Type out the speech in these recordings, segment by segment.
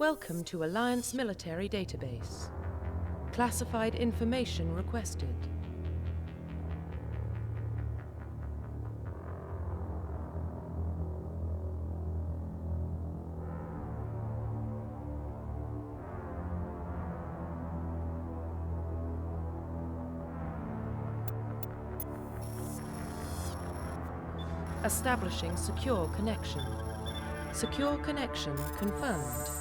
Welcome to Alliance Military Database. Classified information requested. Establishing secure connection. Secure connection confirmed.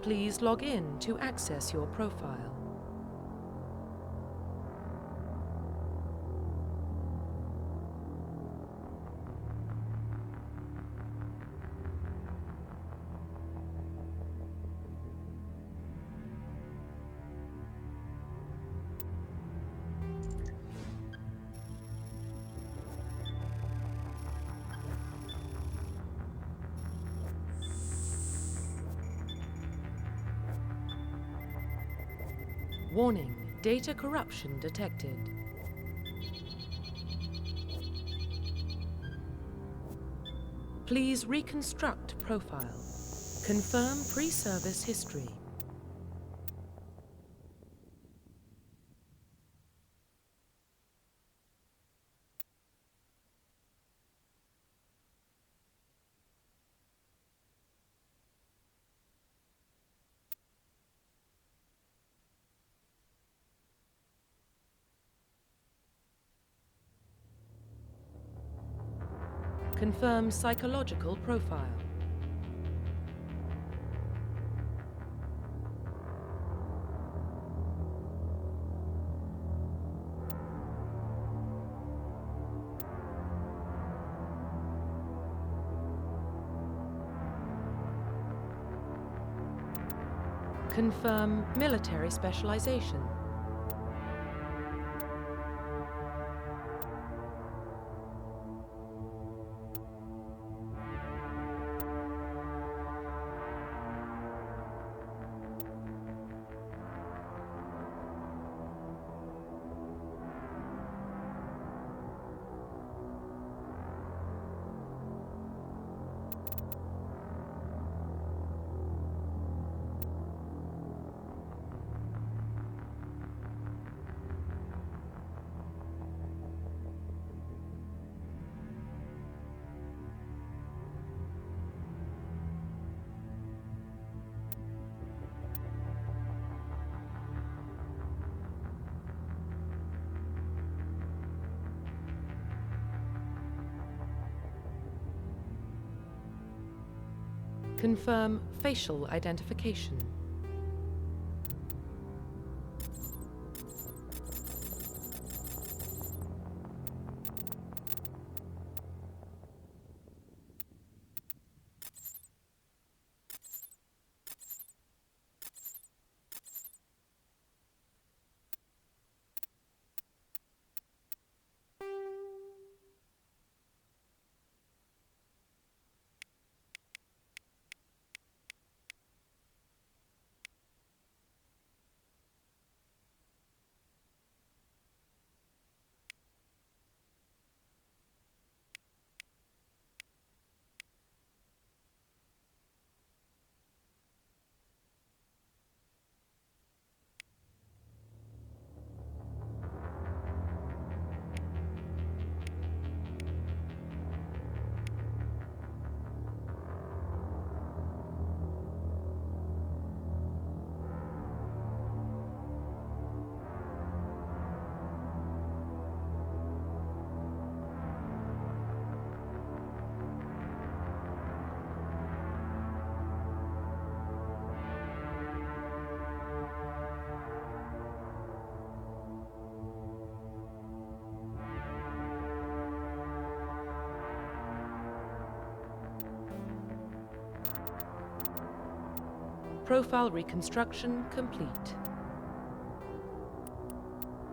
Please log in to access your profile. Warning, data corruption detected. Please reconstruct profile. Confirm pre-service history. Confirm psychological profile. Confirm military specialization. Confirm facial identification. Profile reconstruction complete.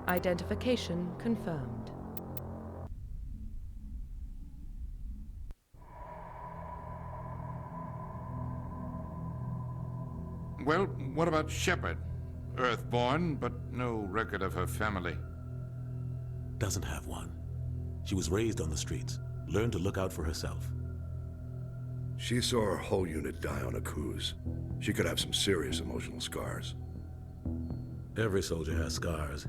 Identification confirmed. Well, what about Shepard? Earthborn, but no record of her family. Doesn't have one. She was raised on the streets, learned to look out for herself. She saw her whole unit die on a cruise. She could have some serious emotional scars. Every soldier has scars.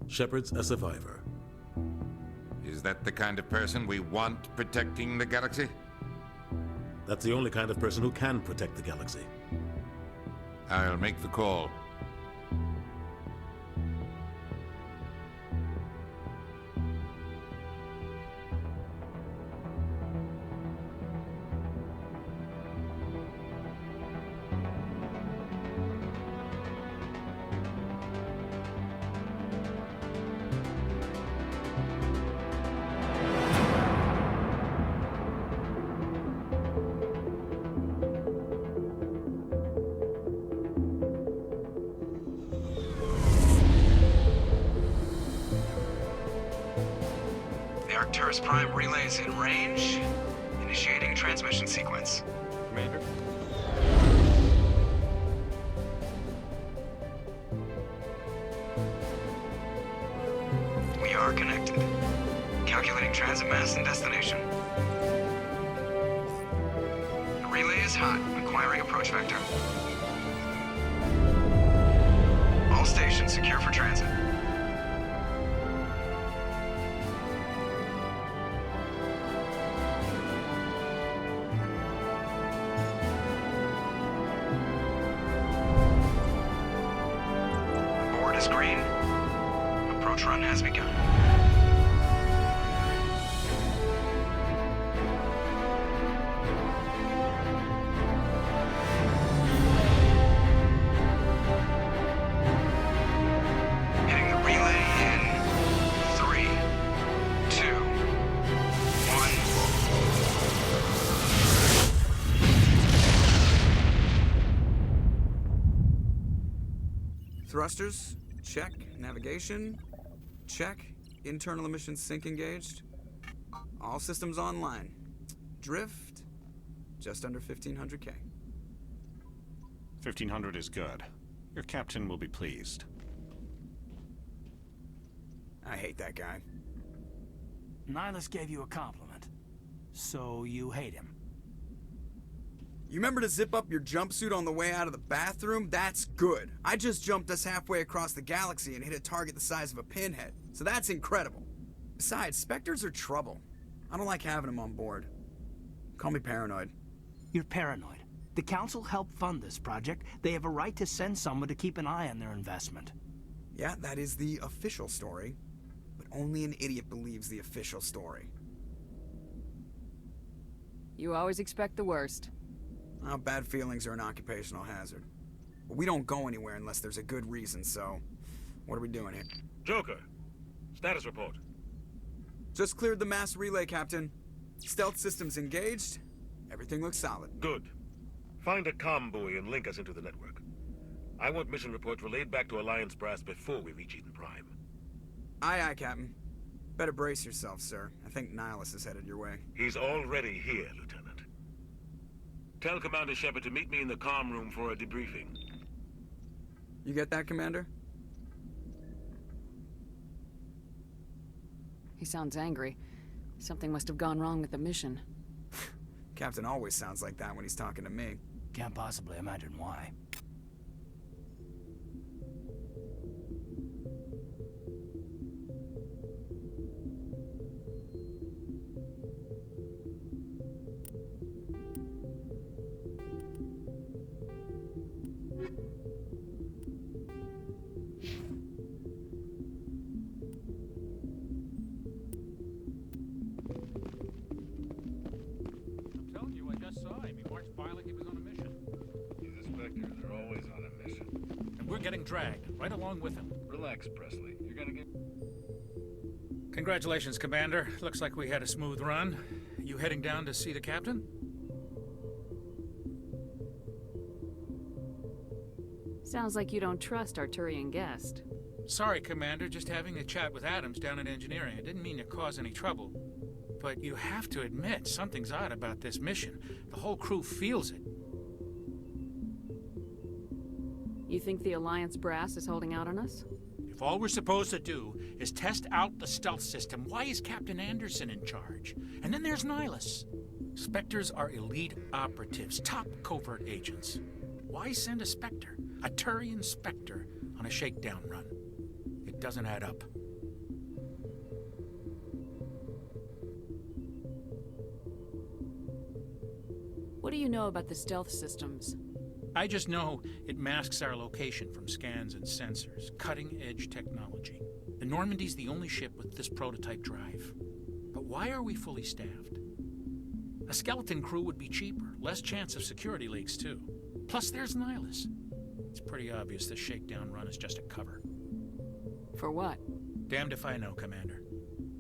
Shepard's a survivor. Is that the kind of person we want protecting the galaxy? That's the only kind of person who can protect the galaxy. I'll make the call. Arcturus Prime relays in range. Initiating transmission sequence. Commander? We are connected. Calculating transit mass and destination. The relay is hot. Acquiring approach vector. All stations secure for transit. Board is green. Approach run has begun. Hitting the relay in 3, 2, 1. Thrusters, check. Navigation, check. Internal emission sync engaged. All systems online. Drift, just under 1500K. 1500 is good. Your captain will be pleased. I hate that guy. Nihilus gave you a compliment. So you hate him. You remember to zip up your jumpsuit on the way out of the bathroom? That's good. I just jumped us halfway across the galaxy and hit a target the size of a pinhead. So that's incredible. Besides, Spectres are trouble. I don't like having them on board. Call me paranoid. You're paranoid. The Council helped fund this project. They have a right to send someone to keep an eye on their investment. Yeah, that is the official story. But only an idiot believes the official story. You always expect the worst. Well, bad feelings are an occupational hazard. But we don't go anywhere unless there's a good reason, so... What are we doing here? Joker, status report. Just cleared the mass relay, Captain. Stealth systems engaged. Everything looks solid. Good. Find a comm buoy and link us into the network. I want mission reports relayed back to Alliance brass before we reach Eden Prime. Aye, aye, Captain. Better brace yourself, sir. I think Nihilus is headed your way. He's already here, Lieutenant. Tell Commander Shepard to meet me in the comm room for a debriefing. You get that, Commander? He sounds angry. Something must have gone wrong with the mission. Captain always sounds like that when he's talking to me. Can't possibly imagine why. I'm telling you, I just saw him. He marched by like he was on a mission. He's a Spectre. They're always on a mission. And we're getting dragged, right along with him. Relax, Presley. You're gonna get... Congratulations, Commander. Looks like we had a smooth run. You heading down to see the captain? Sounds like you don't trust Arturian guest. Sorry, Commander. Just having a chat with Adams down in engineering. I didn't mean to cause any trouble. But you have to admit, something's odd about this mission. The whole crew feels it. You think the Alliance brass is holding out on us? If all we're supposed to do is test out the stealth system, why is Captain Anderson in charge? And then there's Nihilus. Spectres are elite operatives, top covert agents. Why send a Spectre, a Turian Spectre, on a shakedown run? It doesn't add up. What do you know about the stealth systems? I just know it masks our location from scans and sensors. Cutting-edge technology. The Normandy's the only ship with this prototype drive. But why are we fully staffed? A skeleton crew would be cheaper, less chance of security leaks too. Plus there's Nihilus. It's pretty obvious this shakedown run is just a cover. For what? Damned if I know, Commander.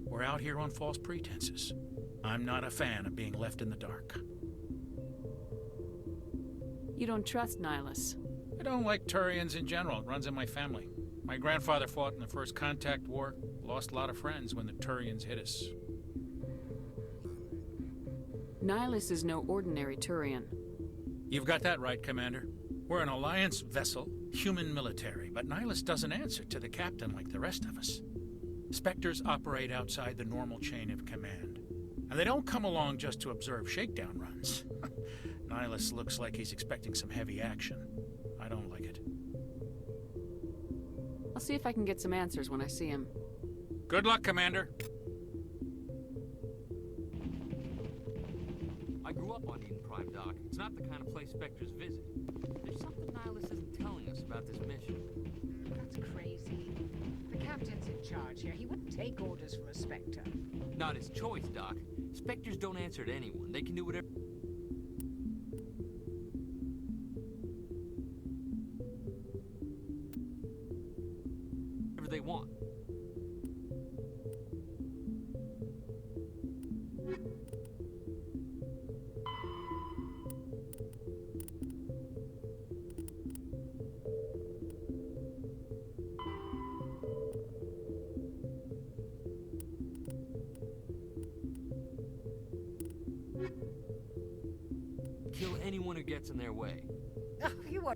We're out here on false pretenses. I'm not a fan of being left in the dark. You don't trust Nihilus? I don't like Turians in general. It runs in my family. My grandfather fought in the First Contact War, lost a lot of friends when the Turians hit us. Nihilus is no ordinary Turian. You've got that right, Commander. We're an Alliance vessel, human military, but Nihilus doesn't answer to the captain like the rest of us. Spectres operate outside the normal chain of command. And they don't come along just to observe shakedown runs. Nihilus looks like he's expecting some heavy action. I don't like it. I'll see if I can get some answers when I see him. Good luck, Commander. I grew up on Eden Prime, Doc. It's not the kind of place Spectres visit. There's something Nihilus isn't telling us about this mission. That's crazy. The captain's in charge here. He wouldn't take orders from a Spectre. Not his choice, Doc. Spectres don't answer to anyone. They can do whatever they want. Kill anyone who gets in their way. Oh, you are...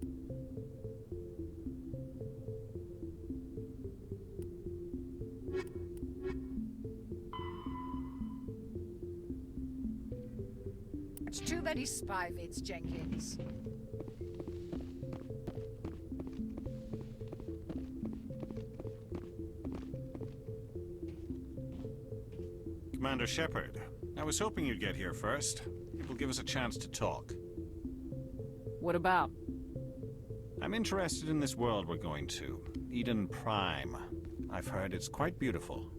It's too many spy vids, Jenkins. Commander Shepard, I was hoping you'd get here first. It will give us a chance to talk. What about? I'm interested in this world we're going to, Eden Prime. I've heard it's quite beautiful.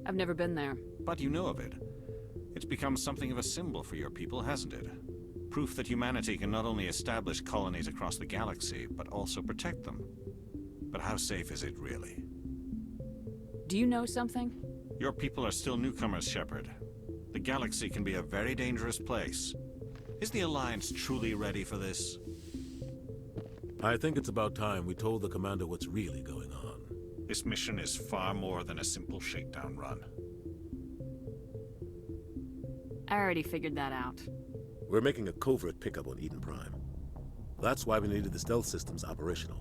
I've never been there. But you know of it. It's become something of a symbol for your people, hasn't it? Proof that humanity can not only establish colonies across the galaxy, but also protect them. But how safe is it, really? Do you know something? Your people are still newcomers, Shepard. The galaxy can be a very dangerous place. Is the Alliance truly ready for this? I think it's about time we told the commander what's really going on. This mission is far more than a simple shakedown run. I already figured that out. We're making a covert pickup on Eden Prime. That's why we needed the stealth systems operational.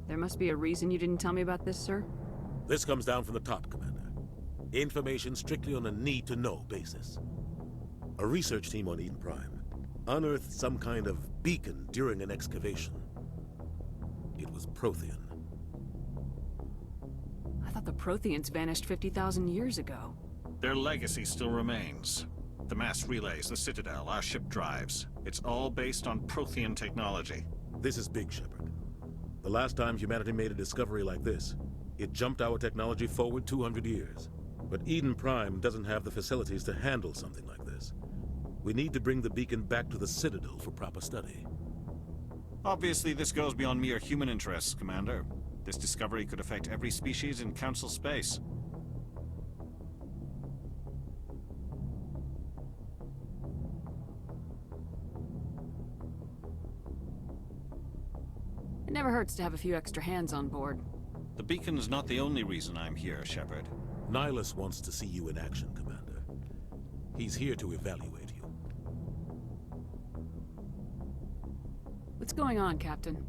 There must be a reason you didn't tell me about this, sir? This comes down from the top, Commander. Information strictly on a need-to-know basis. A research team on Eden Prime unearthed some kind of beacon during an excavation. It was Prothean. I thought the Protheans vanished 50,000 years ago. Their legacy still remains. The mass relays, the Citadel, our ship drives. It's all based on Prothean technology. This is big, Shepard. The last time humanity made a discovery like this, it jumped our technology forward 200 years. But Eden Prime doesn't have the facilities to handle something like this. We need to bring the beacon back to the Citadel for proper study. Obviously, this goes beyond mere human interests, Commander. This discovery could affect every species in Council space. It never hurts to have a few extra hands on board. The beacon's not the only reason I'm here, Shepard. Nihilus wants to see you in action, Commander. He's here to evaluate you. What's going on, Captain?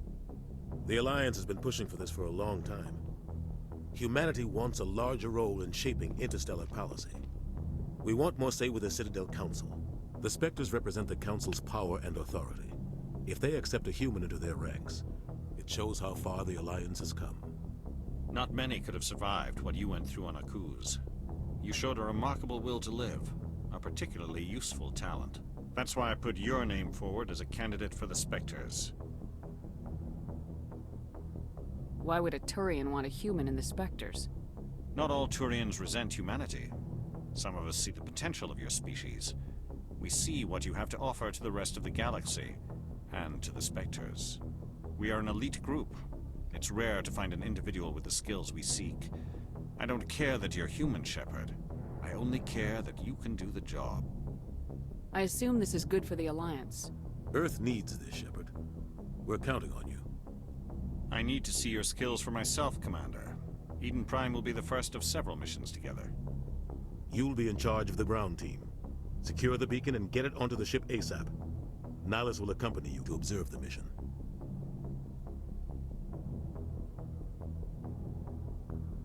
The Alliance has been pushing for this for a long time. Humanity wants a larger role in shaping interstellar policy. We want more say with the Citadel Council. The Spectres represent the Council's power and authority. If they accept a human into their ranks, it shows how far the Alliance has come. Not many could have survived what you went through on Akuz. You showed a remarkable will to live, a particularly useful talent. That's why I put your name forward as a candidate for the Spectres. Why would a Turian want a human in the Spectres? Not all Turians resent humanity. Some of us see the potential of your species. We see what you have to offer to the rest of the galaxy, and to the Spectres. We are an elite group. It's rare to find an individual with the skills we seek. I don't care that you're human, Shepard. I only care that you can do the job. I assume this is good for the Alliance. Earth needs this, Shepard. We're counting on you. I need to see your skills for myself, Commander. Eden Prime will be the first of several missions together. You'll be in charge of the ground team. Secure the beacon and get it onto the ship ASAP. Nihilus will accompany you to observe the mission.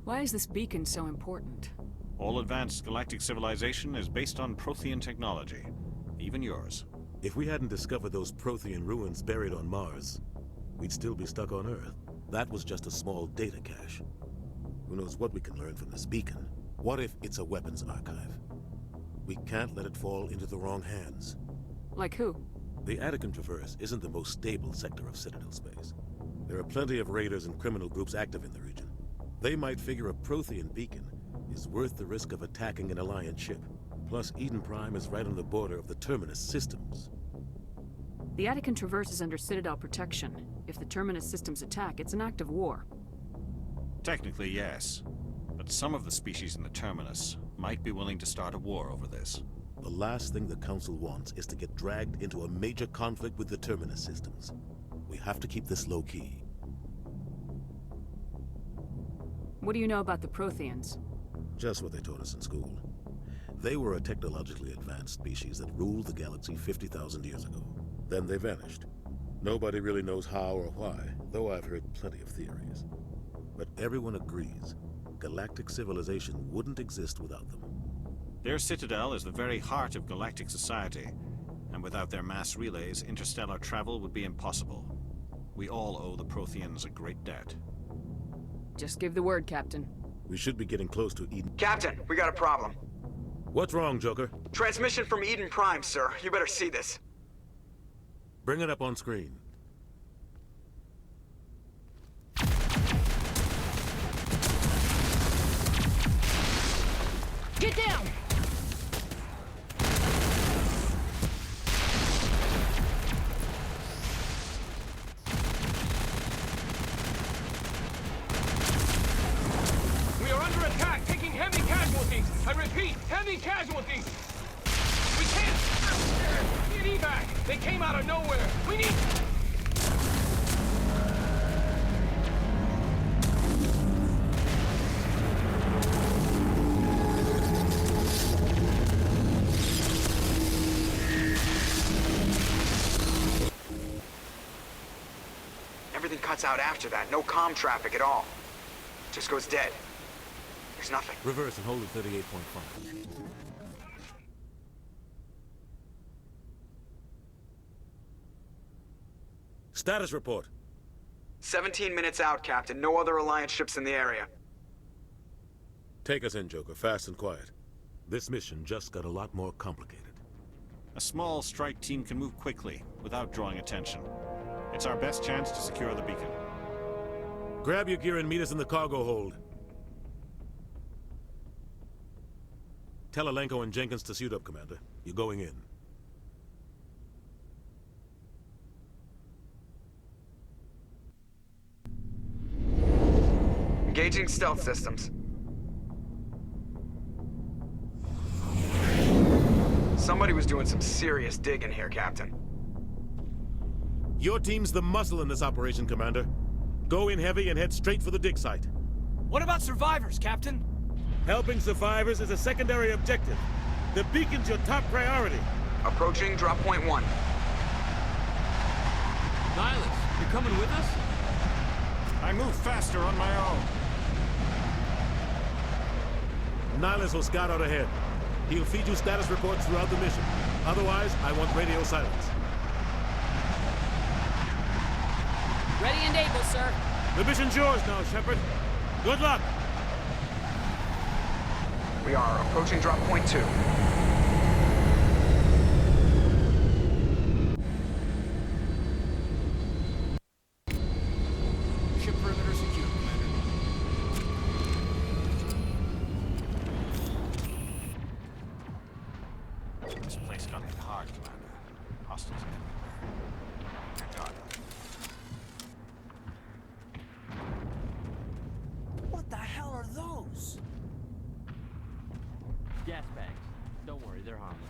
Why is this beacon so important? All advanced galactic civilization is based on Prothean technology. Even yours. If we hadn't discovered those Prothean ruins buried on Mars, we'd still be stuck on Earth. That was just a small data cache. Who knows what we can learn from this beacon? What if it's a weapons archive? We can't let it fall into the wrong hands. Like who? The Attican Traverse isn't the most stable sector of Citadel space. There are plenty of raiders and criminal groups active in the region. They might figure a Prothean beacon is worth the risk of attacking an Alliance ship. Plus, Eden Prime is right on the border of the Terminus systems. The Attican Traverse is under Citadel protection. If the Terminus systems attack, it's an act of war. Technically, yes. But some of the species in the Terminus might be willing to start a war over this. The last thing the Council wants is to get dragged into a major conflict with the Terminus systems. We have to keep this low-key. What do you know about the Protheans? Just what they taught us in school. They were a technologically advanced species that ruled the galaxy 50,000 years ago. Then they vanished. Nobody really knows how or why, though I've heard plenty of theories. But everyone agrees, galactic civilization wouldn't exist without them. Their citadel is the very heart of galactic society, and without their mass relays, interstellar travel would be impossible. We all owe the Protheans a great debt. Just give the word, Captain. We should be getting close to Eden. Captain, we got a problem. What's wrong, Joker? Transmission from Eden Prime, sir. You better see this. Bring it up on screen. Get down! We are under attack, taking heavy casualties. I repeat, heavy casualties. We can't... Need evac. They came out of nowhere. We need... Everything cuts out after that. No comm traffic at all. Just goes dead. There's nothing. Reverse and hold at 38.5. Status report. 17 minutes out, Captain. No other Alliance ships in the area. Take us in, Joker, fast and quiet. This mission just got a lot more complicated. A small strike team can move quickly, without drawing attention. It's our best chance to secure the beacon. Grab your gear and meet us in the cargo hold. Tell Alenko and Jenkins to suit up, Commander. You're going in. Engaging stealth systems. Somebody was doing some serious digging here, Captain. Your team's the muscle in this operation, Commander. Go in heavy and head straight for the dig site. What about survivors, Captain? Helping survivors is a secondary objective. The beacon's your top priority. Approaching drop point 1. Nihilus, you coming with us? I move faster on my own. Nihilus will scout out ahead. He'll feed you status reports throughout the mission. Otherwise, I want radio silence. Ready and able, sir. The mission's yours now, Shepard. Good luck! We are approaching drop point 2. Ship perimeter secure, Commander. This place got hit hard, Commander. Hostiles everywhere. Your guard up. What the hell are those? Gas bags. Don't worry, they're harmless.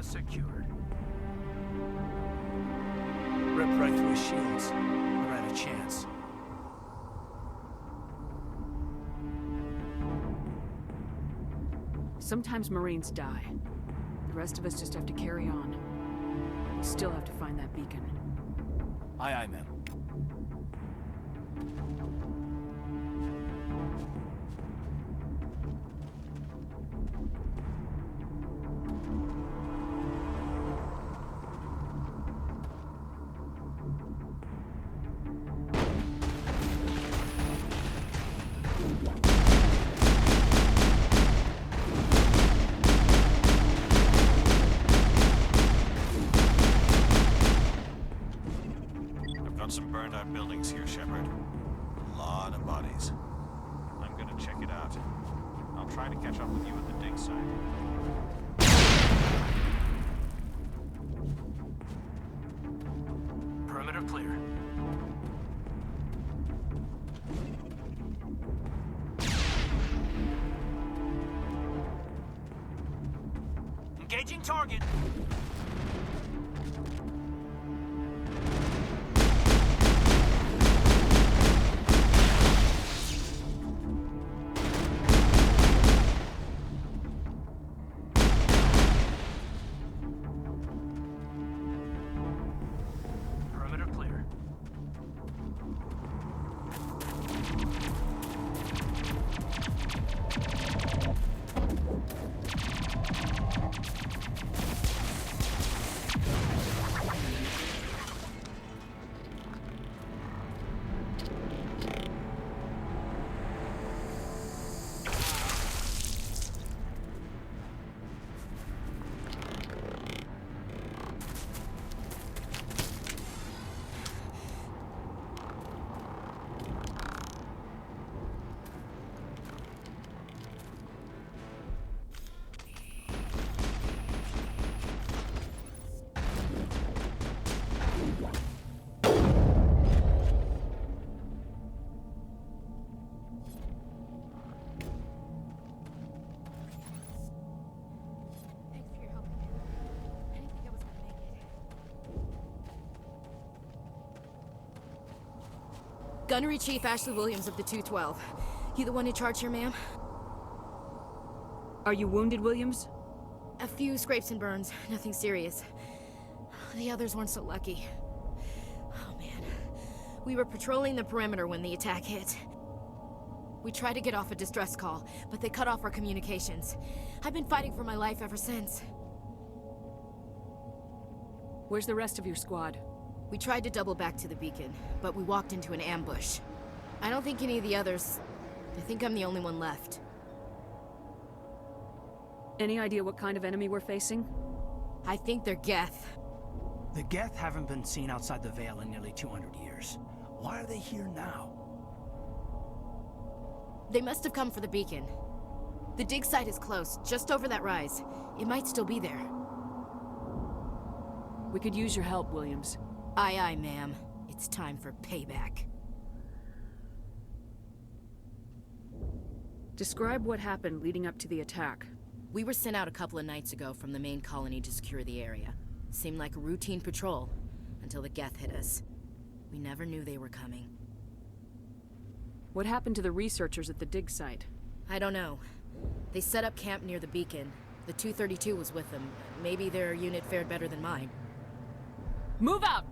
Secured. Ripped right through his shields. Never had a chance. Sometimes Marines die. The rest of us just have to carry on. We still have to find that beacon. Aye, aye, ma'am. Some burned out buildings here, Shepard. A lot of bodies. I'm gonna check it out. I'll try to catch up with you at the dig site. Perimeter clear. Engaging target. Gunnery Chief Ashley Williams of the 212. You the one in charge here, ma'am? Are you wounded, Williams? A few scrapes and burns, nothing serious. The others weren't so lucky. Oh man. We were patrolling the perimeter when the attack hit. We tried to get off a distress call, but they cut off our communications. I've been fighting for my life ever since. Where's the rest of your squad? We tried to double back to the beacon, but we walked into an ambush. I don't think any of the others... I think I'm the only one left. Any idea what kind of enemy we're facing? I think they're Geth. The Geth haven't been seen outside the Veil in nearly 200 years. Why are they here now? They must have come for the beacon. The dig site is close, just over that rise. It might still be there. We could use your help, Williams. Aye, aye, ma'am. It's time for payback. Describe what happened leading up to the attack. We were sent out a couple of nights ago from the main colony to secure the area. Seemed like a routine patrol, until the Geth hit us. We never knew they were coming. What happened to the researchers at the dig site? I don't know. They set up camp near the beacon. The 232 was with them. Maybe their unit fared better than mine. Move out!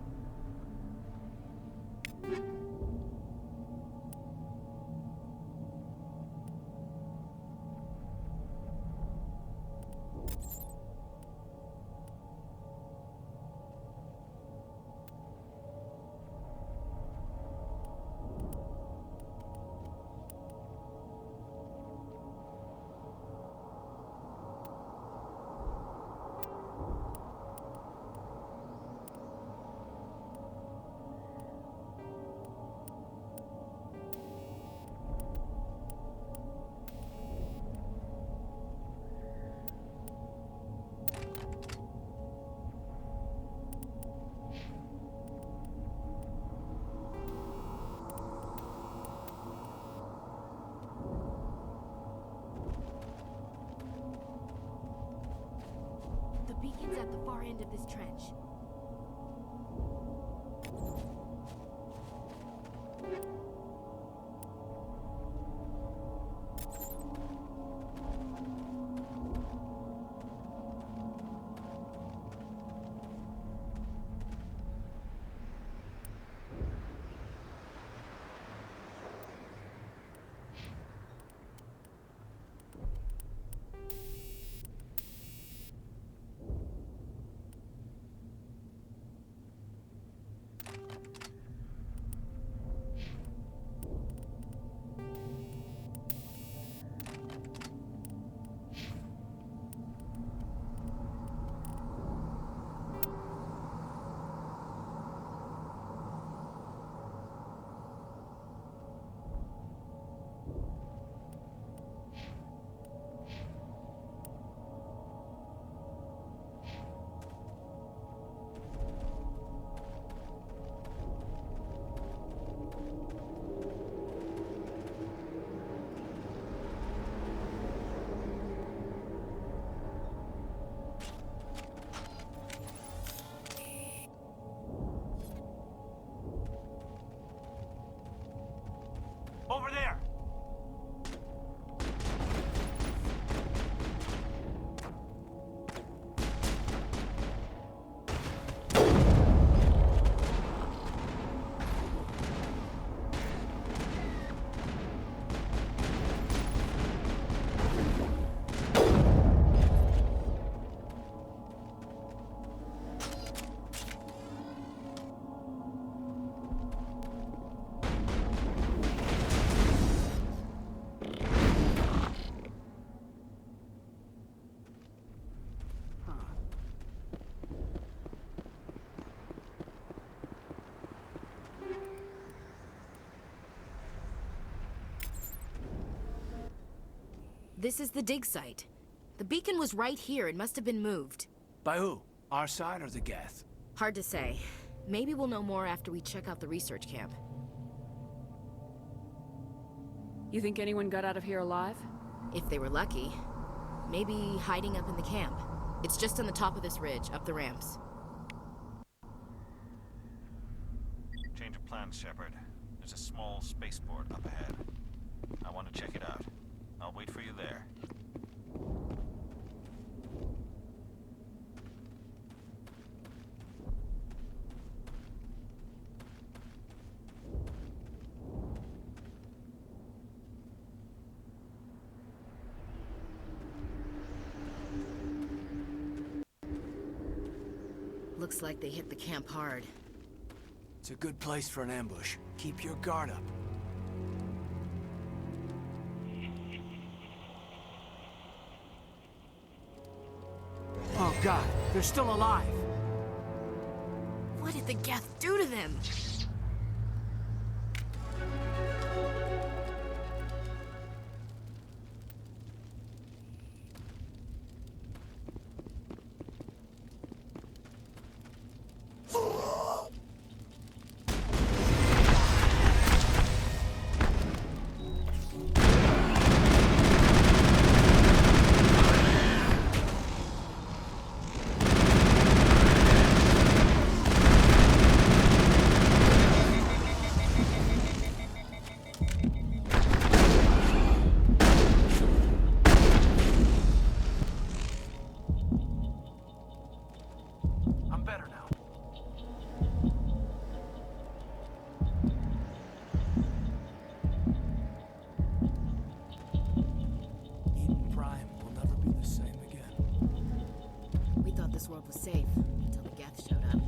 The beacon's at the far end of this trench. Over there! This is the dig site. The beacon was right here. It must have been moved. By who? Our side or the Geth? Hard to say. Maybe we'll know more after we check out the research camp. You think anyone got out of here alive? If they were lucky. Maybe hiding up in the camp. It's just on the top of this ridge, up the ramps. Change of plans, Shepard. There's a small spaceport up ahead. I want to check it out. I'll wait for you there. Looks like they hit the camp hard. It's a good place for an ambush. Keep your guard up. Oh God, they're still alive! What did the Geth do to them? I'm better now. Eden Prime will never be the same again. We thought this world was safe until the Geth showed up.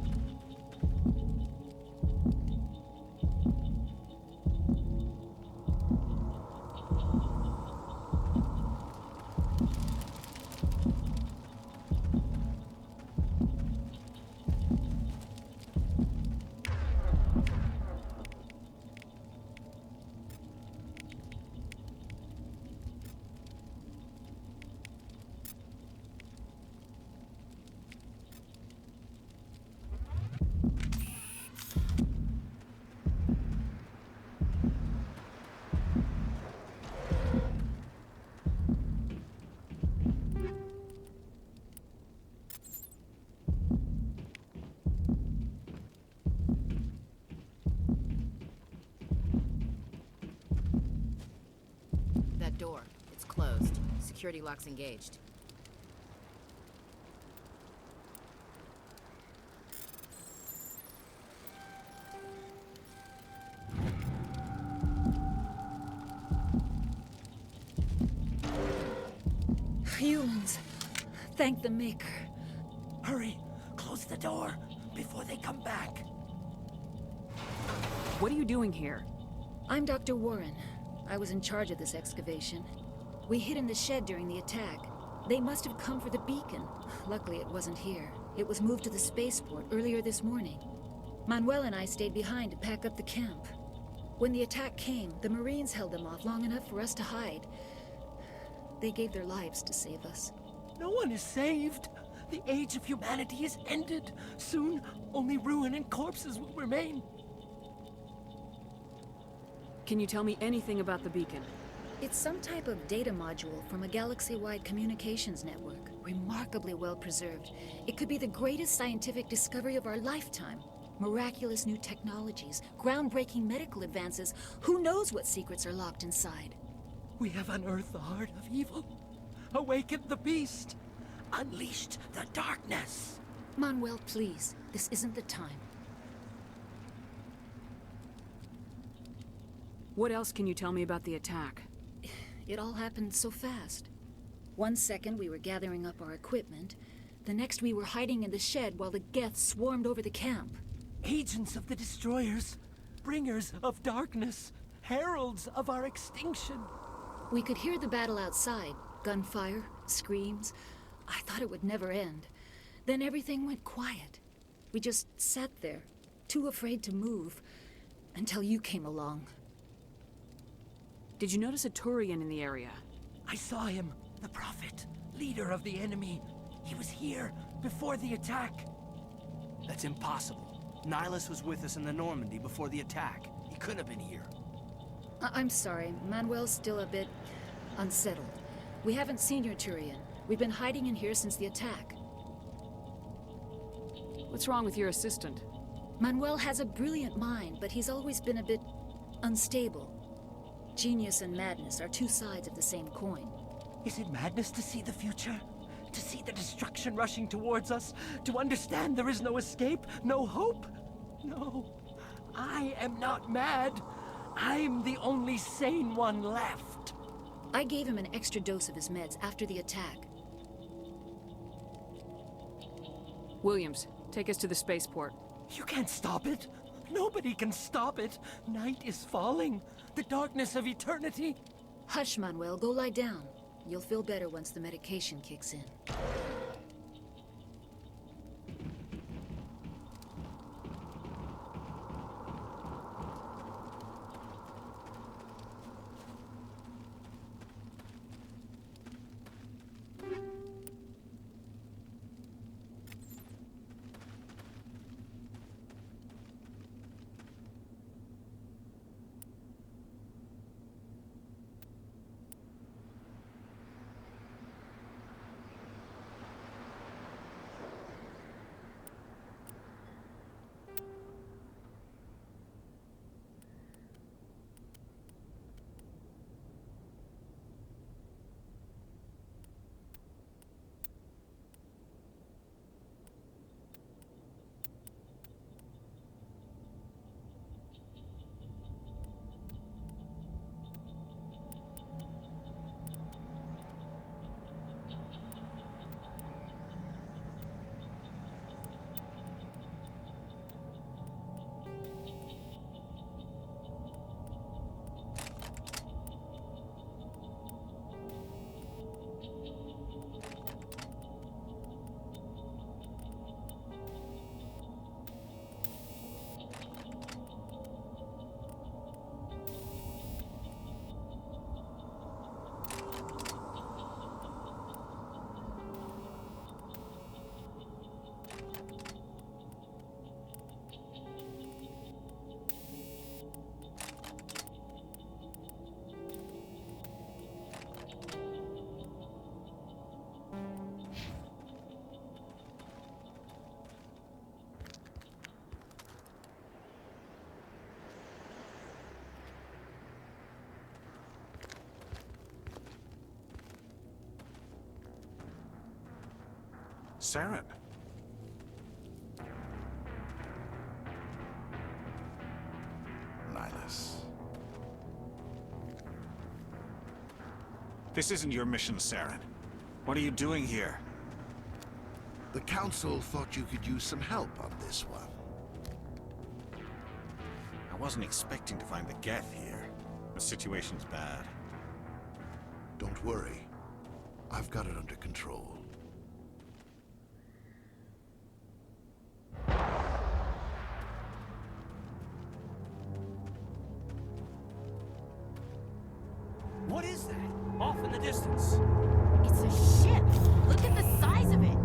That door, it's closed. Security lock's engaged. Humans. Thank the Maker. Hurry! Close the door before they come back. What are you doing here? I'm Dr. Warren. I was in charge of this excavation. We hid in the shed during the attack. They must have come for the beacon. Luckily, it wasn't here. It was moved to the spaceport earlier this morning. Manuel and I stayed behind to pack up the camp. When the attack came, the Marines held them off long enough for us to hide. They gave their lives to save us. No one is saved. The age of humanity is ended. Soon, only ruin and corpses will remain. Can you tell me anything about the beacon? It's some type of data module from a galaxy-wide communications network. Remarkably well preserved. It could be the greatest scientific discovery of our lifetime. Miraculous new technologies, groundbreaking medical advances. Who knows what secrets are locked inside? We have unearthed the heart of evil, awakened the beast, unleashed the darkness. Manuel, please. This isn't the time. What else can you tell me about the attack? It all happened so fast. 1 second we were gathering up our equipment. The next we were hiding in the shed while the Geth swarmed over the camp. Agents of the destroyers, bringers of darkness, heralds of our extinction. We could hear the battle outside. Gunfire, screams. I thought it would never end. Then everything went quiet. We just sat there, too afraid to move, until you came along. Did you notice a Turian in the area? I saw him, the Prophet, leader of the enemy. He was here before the attack. That's impossible. Nihilus was with us in the Normandy before the attack. He couldn't have been here. I'm sorry. Manuel's still a bit unsettled. We haven't seen your Turian. We've been hiding in here since the attack. What's wrong with your assistant? Manuel has a brilliant mind, but he's always been a bit unstable. Genius and madness are two sides of the same coin. Is it madness to see the future? To see the destruction rushing towards us? To understand there is no escape? No hope? No. I am not mad. I'm the only sane one left. I gave him an extra dose of his meds after the attack. Williams, take us to the spaceport. You can't stop it. Nobody can stop it. Night is falling. The darkness of eternity. Hush, Manuel. Go lie down. You'll feel better once the medication kicks in. Saren. Nihilus. This isn't your mission, Saren. What are you doing here? The Council thought you could use some help on this one. I wasn't expecting to find the Geth here. The situation's bad. Don't worry. I've got it under control. What is that? Off in the distance. It's a ship. Look at the size of it.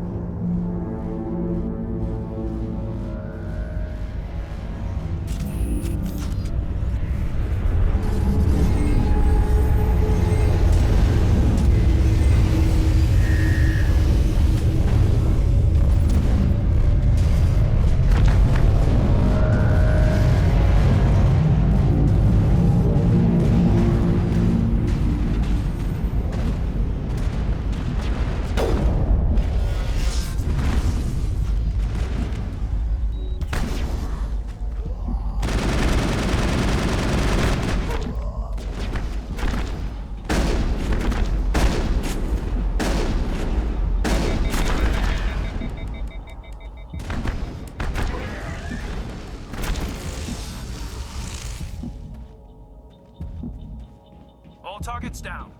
All targets down.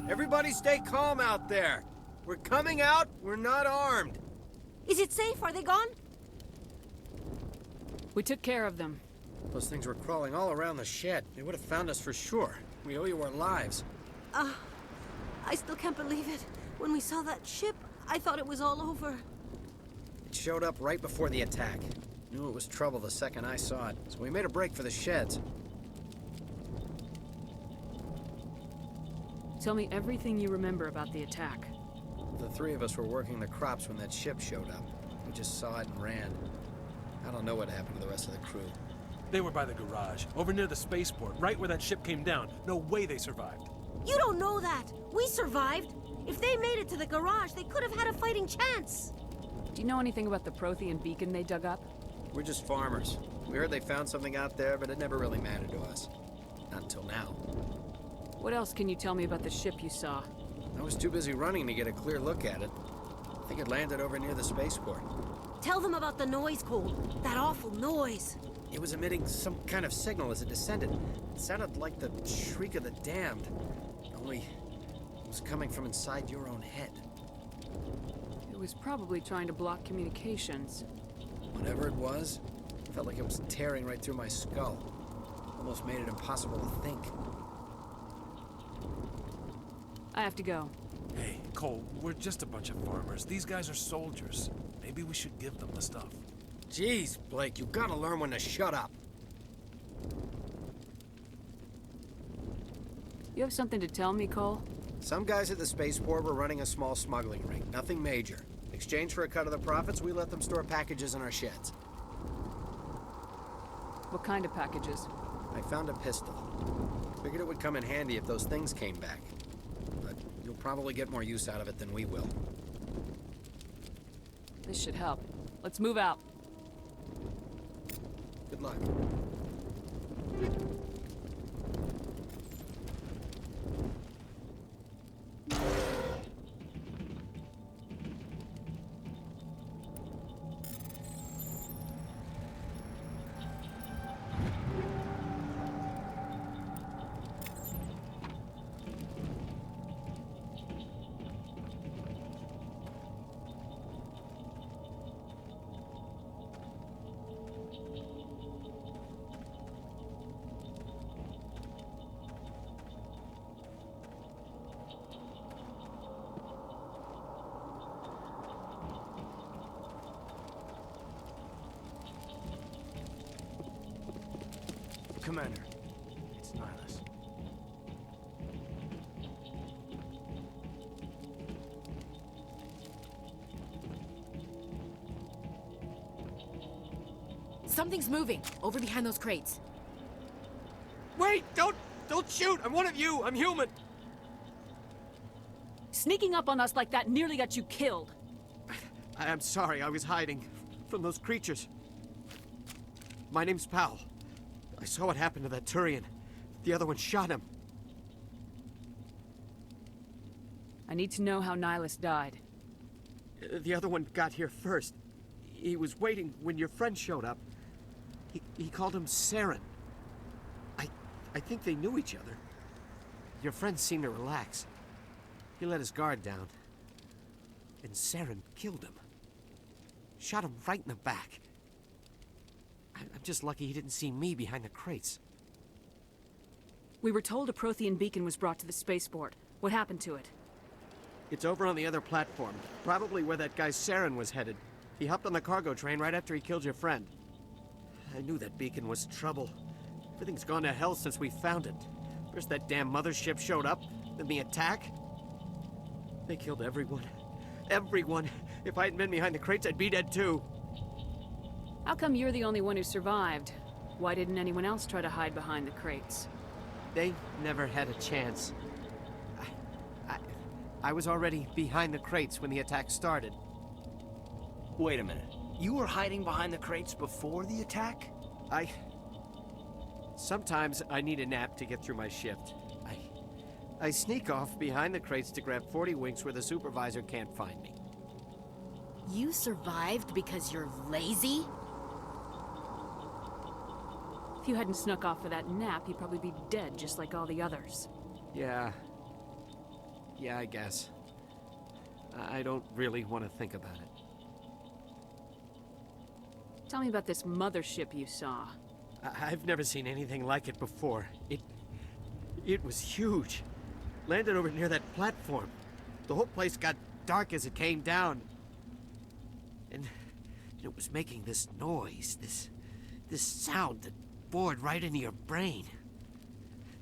Everybody stay calm out there. We're coming out, we're not armed. Is it safe? Are they gone? We took care of them. Those things were crawling all around the shed. They would have found us for sure. We owe you our lives. I still can't believe it. When we saw that ship, I thought it was all over. It showed up right before the attack. Knew it was trouble the second I saw it, so we made a break for the sheds. Tell me everything you remember about the attack. The three of us were working the crops when that ship showed up. We just saw it and ran. I don't know what happened to the rest of the crew. They were by the garage, over near the spaceport, right where that ship came down. No way they survived. You don't know that. We survived. If they made it to the garage, they could have had a fighting chance. Do you know anything about the Prothean beacon they dug up? We're just farmers. We heard they found something out there, but it never really mattered to us. Not until now. What else can you tell me about the ship you saw? I was too busy running to get a clear look at it. I think it landed over near the spaceport. Tell them about the noise, Cole. That awful noise. It was emitting some kind of signal as it descended. It sounded like the shriek of the damned. Only it was coming from inside your own head. It was probably trying to block communications. Whatever it was, it felt like it was tearing right through my skull. Almost made it impossible to think. I have to go. Hey, Cole, we're just a bunch of farmers. These guys are soldiers. Maybe we should give them the stuff. Jeez, Blake, you gotta learn when to shut up. You have something to tell me, Cole? Some guys at the spaceport were running a small smuggling ring, nothing major. In exchange for a cut of the profits, we let them store packages in our sheds. What kind of packages? I found a pistol. Figured it would come in handy if those things came back. But you'll probably get more use out of it than we will. This should help. Let's move out. Good luck. Commander, it's Nihilus. Something's moving, over behind those crates. Wait! Don't shoot! I'm one of you! I'm human! Sneaking up on us like that nearly got you killed. I'm sorry, I was hiding from those creatures. My name's Powell. I saw what happened to that Turian. The other one shot him. I need to know how Nihilus died. The other one got here first. He was waiting when your friend showed up. He called him Saren. I think they knew each other. Your friend seemed to relax. He let his guard down. And Saren killed him. Shot him right in the back. I'm just lucky he didn't see me behind the crates. We were told a Prothean beacon was brought to the spaceport. What happened to it? It's over on the other platform. Probably where that guy Saren was headed. He hopped on the cargo train right after he killed your friend. I knew that beacon was trouble. Everything's gone to hell since we found it. First that damn mothership showed up, then the attack. They killed everyone. Everyone. If I hadn't been behind the crates, I'd be dead too. How come you're the only one who survived? Why didn't anyone else try to hide behind the crates? They never had a chance. I was already behind the crates when the attack started. Wait a minute. You were hiding behind the crates before the attack? Sometimes I need a nap to get through my shift. I sneak off behind the crates to grab 40 winks where the supervisor can't find me. You survived because you're lazy? If you hadn't snuck off for that nap, you'd probably be dead just like all the others. Yeah. Yeah, I guess. I don't really want to think about it. Tell me about this mothership you saw. I've never seen anything like it before. It was huge. Landed over near that platform. The whole place got dark as it came down. And it was making this noise, this sound that bored right into your brain.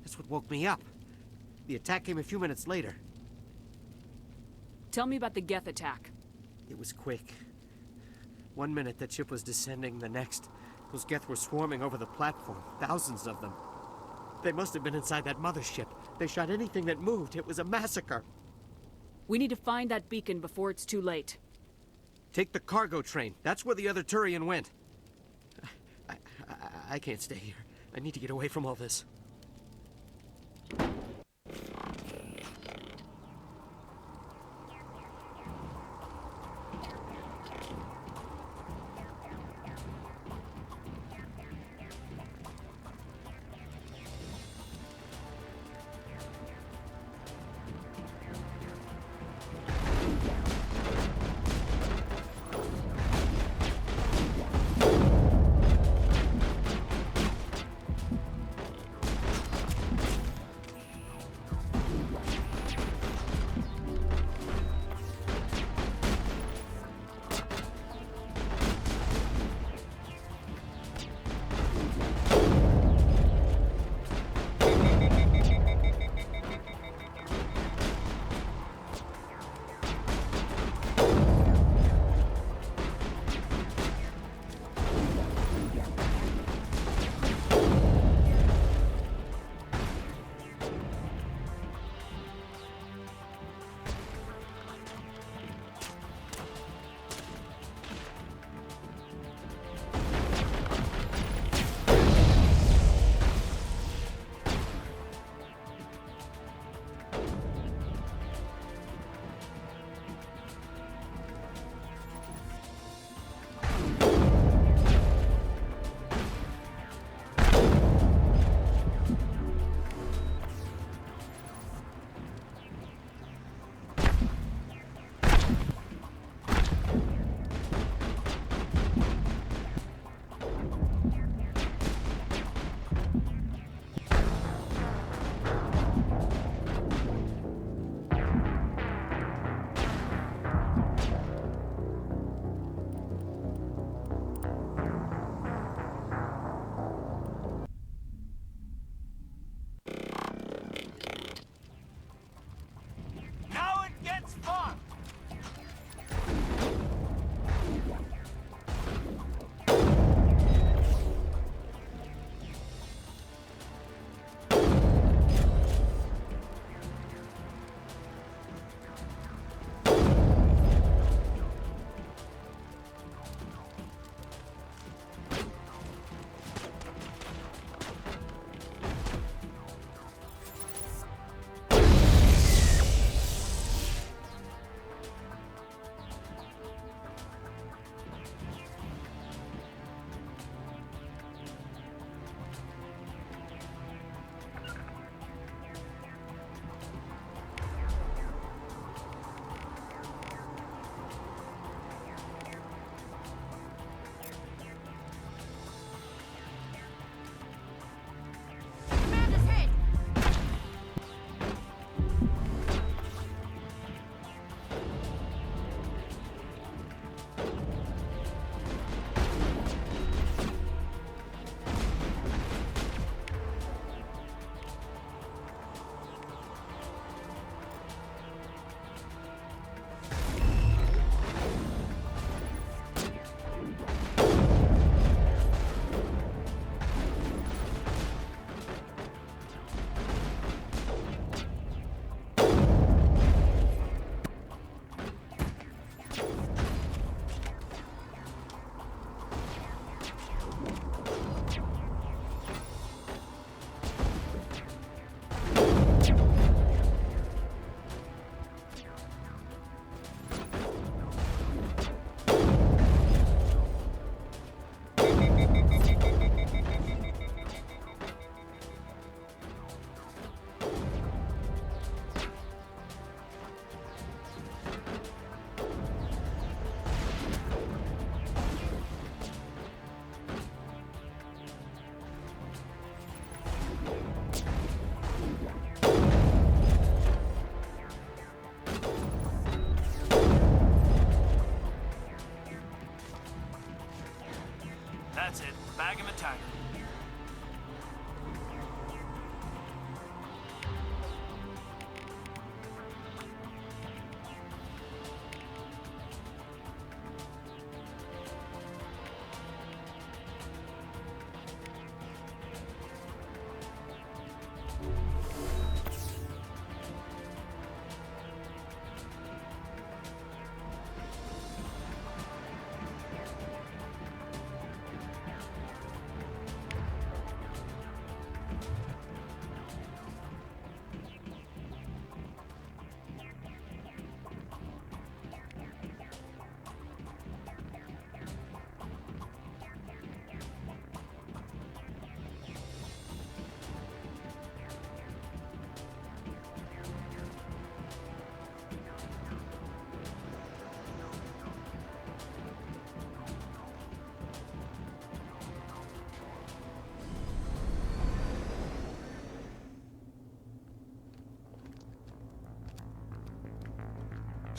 That's what woke me up. The attack came a few minutes later. Tell me about the Geth attack. It was quick. 1 minute that ship was descending, the next, those Geth were swarming over the platform. Thousands of them. They must have been inside that mothership. They shot anything that moved. It was a massacre. We need to find that beacon before it's too late. Take the cargo train. That's where the other Turian went. I can't stay here. I need to get away from all this.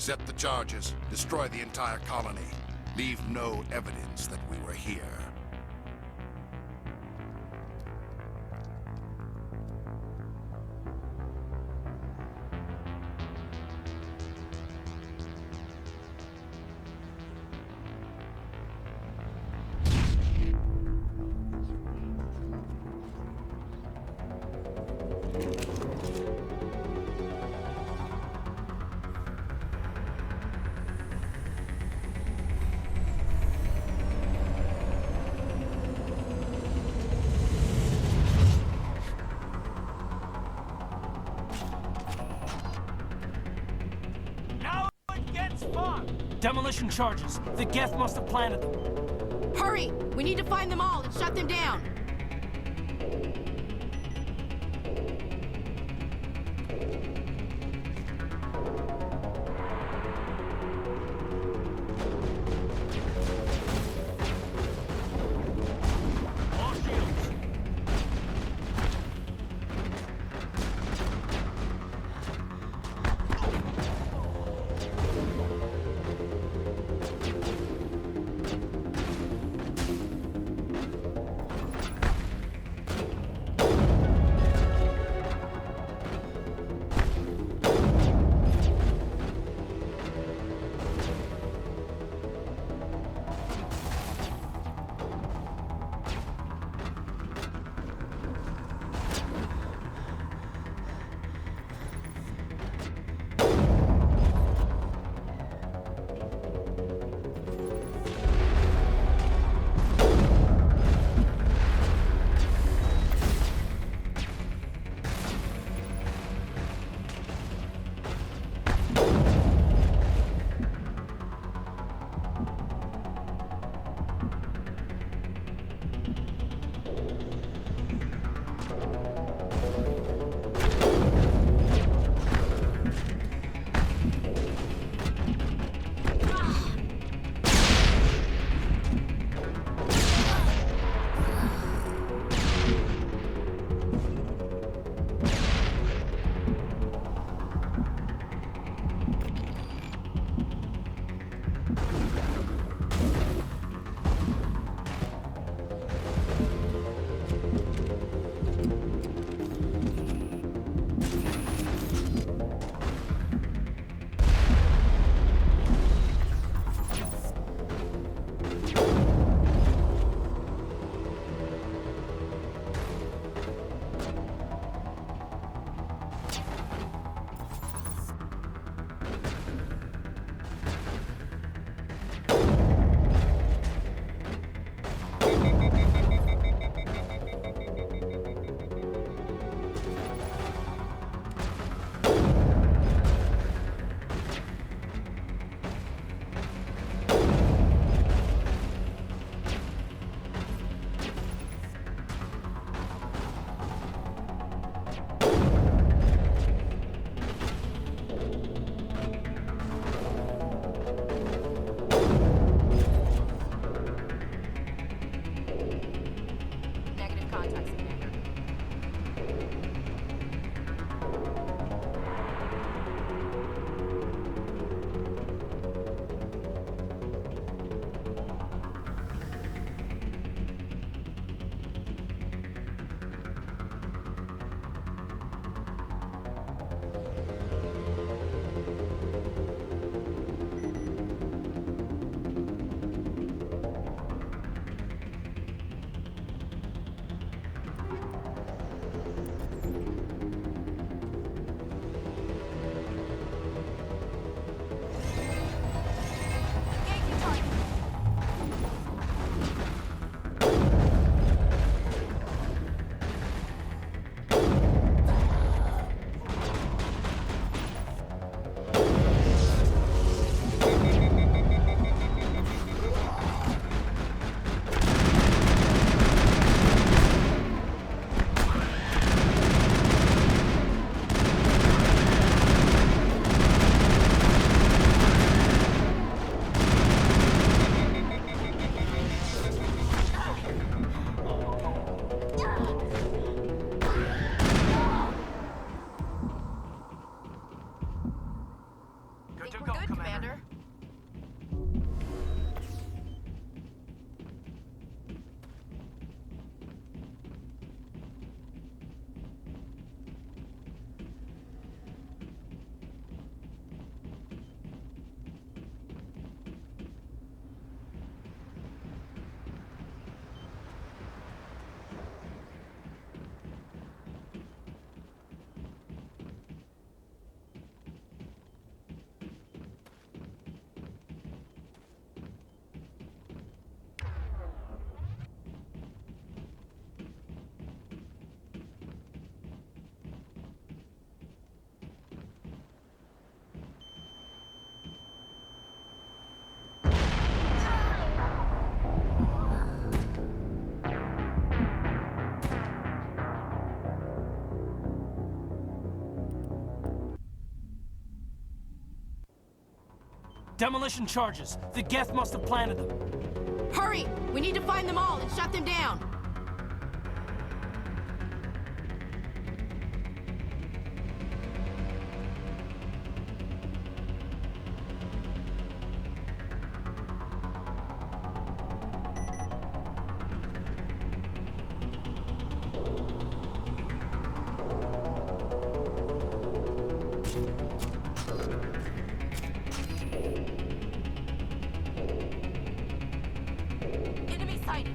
Set the charges. Destroy the entire colony. Leave no evidence that we were here. Demolition charges. The Geth must have planted them. Hurry! We need to find them all and shut them down! think we're good, Commander. Demolition charges. The Geth must have planted them. Hurry! We need to find them all and shut them down. Enemy sighted.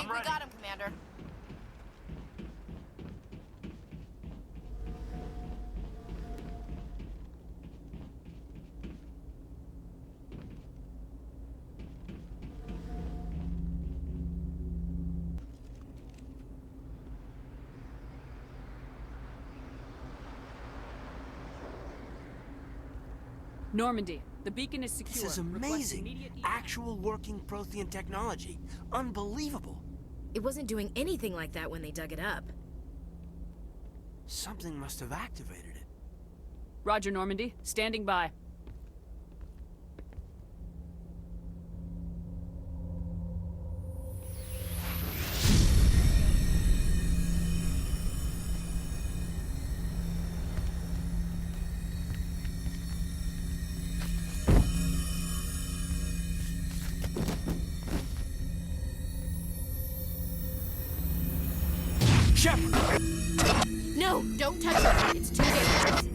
think we got him, Commander. Normandy, the beacon is secure. This is amazing. Actual working Prothean technology. Unbelievable. It wasn't doing anything like that when they dug it up. Something must have activated it. Roger, Normandy. Standing by. No, don't touch it. It's too dangerous.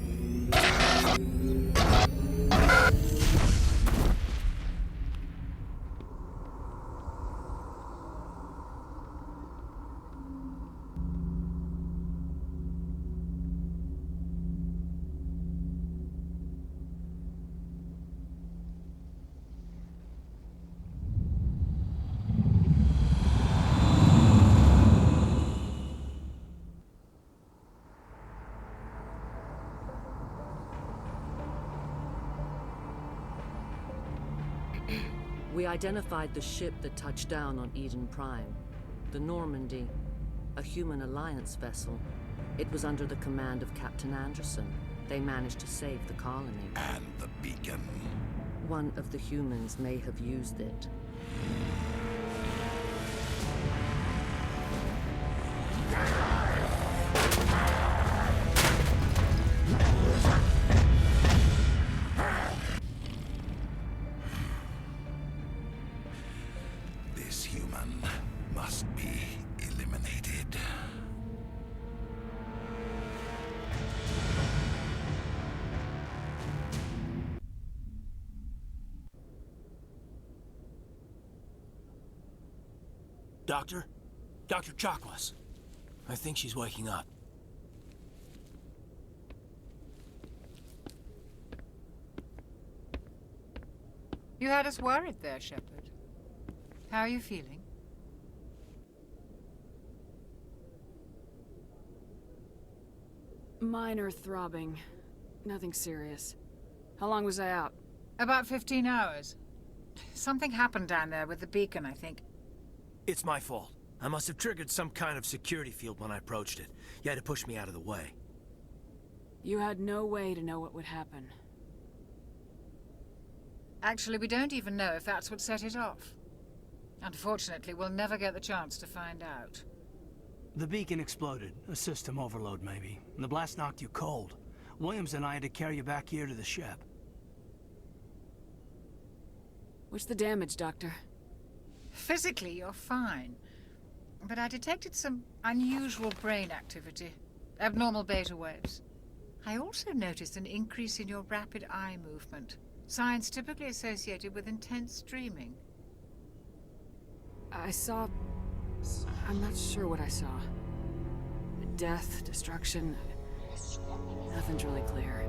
We identified the ship that touched down on Eden Prime. The Normandy, a human alliance vessel. It was under the command of Captain Anderson. They managed to save the colony. And the beacon. One of the humans may have used it. This human must be eliminated. Doctor? Dr. Chakwas. I think she's waking up. You had us worried there, Shepard. How are you feeling? Minor throbbing. Nothing serious. How long was I out? About 15 hours. Something happened down there with the beacon, I think. It's my fault. I must have triggered some kind of security field when I approached it. You had to push me out of the way. You had no way to know what would happen. Actually, we don't even know if that's what set it off. Unfortunately, we'll never get the chance to find out. The beacon exploded. A system overload, maybe. And the blast knocked you cold. Williams and I had to carry you back here to the ship. What's the damage, Doctor? Physically, you're fine. But I detected some unusual brain activity. Abnormal beta waves. I also noticed an increase in your rapid eye movement. Signs typically associated with intense dreaming. I saw... I'm not sure what I saw. Death, destruction... Nothing's really clear.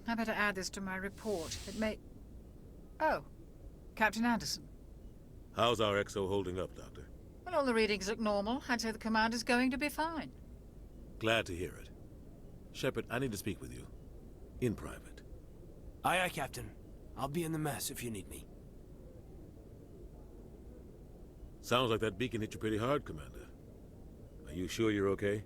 I better add this to my report. It may... Oh, Captain Anderson. How's our XO holding up, Doctor? Well, all the readings look normal. I'd say the commander's going to be fine. Glad to hear it. Shepard, I need to speak with you. In private. Aye, aye, Captain. I'll be in the mess if you need me. Sounds like that beacon hit you pretty hard, Commander. Are you sure you're okay?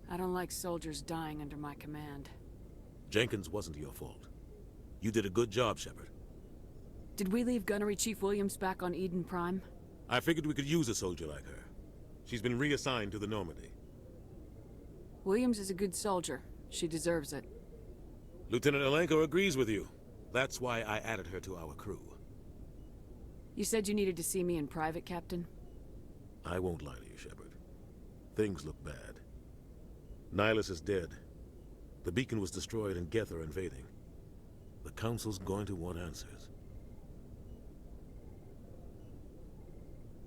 I don't like soldiers dying under my command. Jenkins wasn't your fault. You did a good job, Shepard. Did we leave Gunnery Chief Williams back on Eden Prime? I figured we could use a soldier like her. She's been reassigned to the Normandy. Williams is a good soldier. She deserves it. Lieutenant Alenko agrees with you. That's why I added her to our crew. You said you needed to see me in private, Captain? I won't lie to you, Shepard. Things look bad. Nihilus is dead. The beacon was destroyed and Geth are invading. The Council's going to want answers.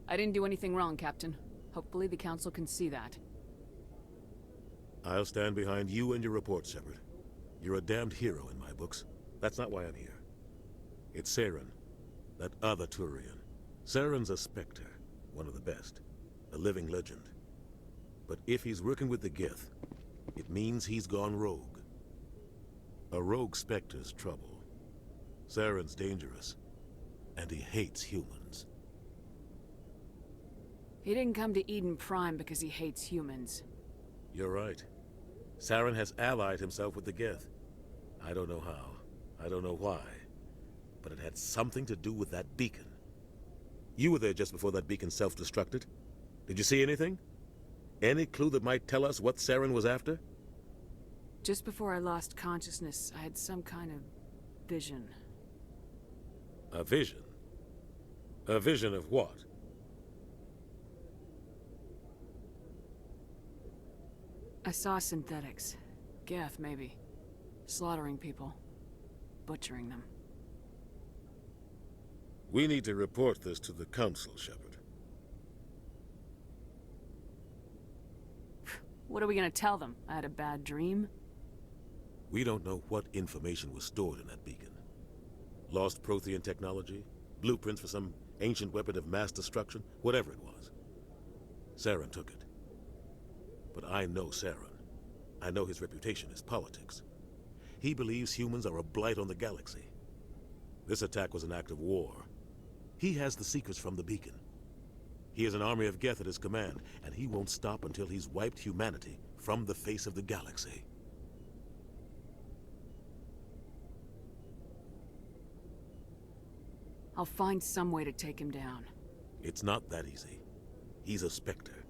I didn't do anything wrong, Captain. Hopefully the Council can see that. I'll stand behind you and your report, Shepard. You're a damned hero in my books. That's not why I'm here. It's Saren, that other Turian. Saren's a Spectre, one of the best. A living legend. But if he's working with the Geth, it means he's gone rogue. A rogue Spectre's trouble. Saren's dangerous, and he hates humans. He didn't come to Eden Prime because he hates humans. You're right. Saren has allied himself with the Geth. I don't know how. I don't know why. But it had something to do with that beacon. You were there just before that beacon self-destructed. Did you see anything? Any clue that might tell us what Saren was after? Just before I lost consciousness, I had some kind of vision. A vision? A vision of what? I saw synthetics. Geth, maybe. Slaughtering people. Butchering them. We need to report this to the Council, Shepard. What are we gonna tell them? I had a bad dream? We don't know what information was stored in that beacon. Lost Prothean technology? Blueprints for some ancient weapon of mass destruction? Whatever it was. Saren took it. But I know Saren. I know his reputation is politics. He believes humans are a blight on the galaxy. This attack was an act of war. He has the secrets from the beacon. He has an army of Geth at his command, and he won't stop until he's wiped humanity from the face of the galaxy. I'll find some way to take him down. It's not that easy. He's a Spectre.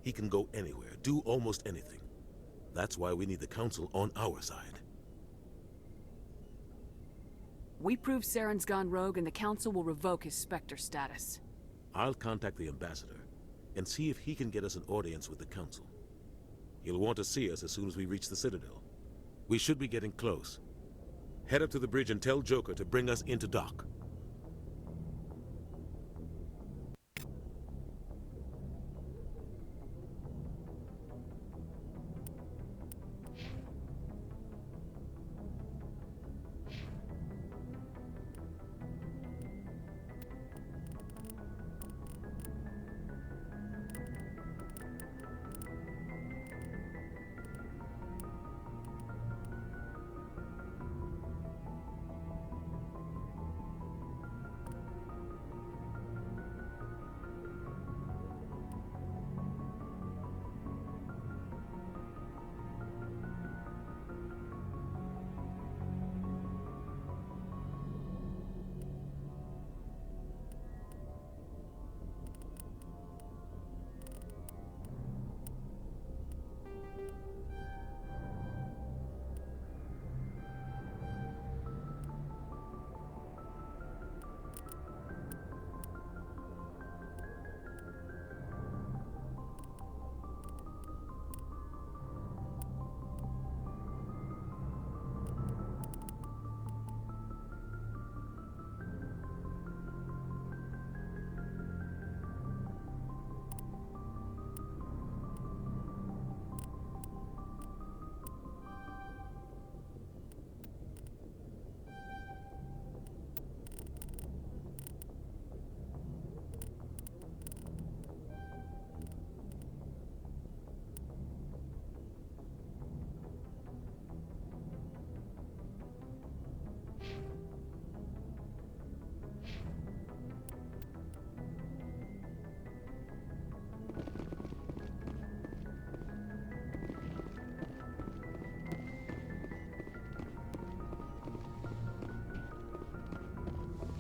He can go anywhere, do almost anything. That's why we need the Council on our side. We prove Saren's gone rogue and the Council will revoke his Spectre status. I'll contact the Ambassador and see if he can get us an audience with the Council. He'll want to see us as soon as we reach the Citadel. We should be getting close. Head up to the bridge and tell Joker to bring us into dock.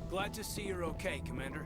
Glad to see you're okay, Commander.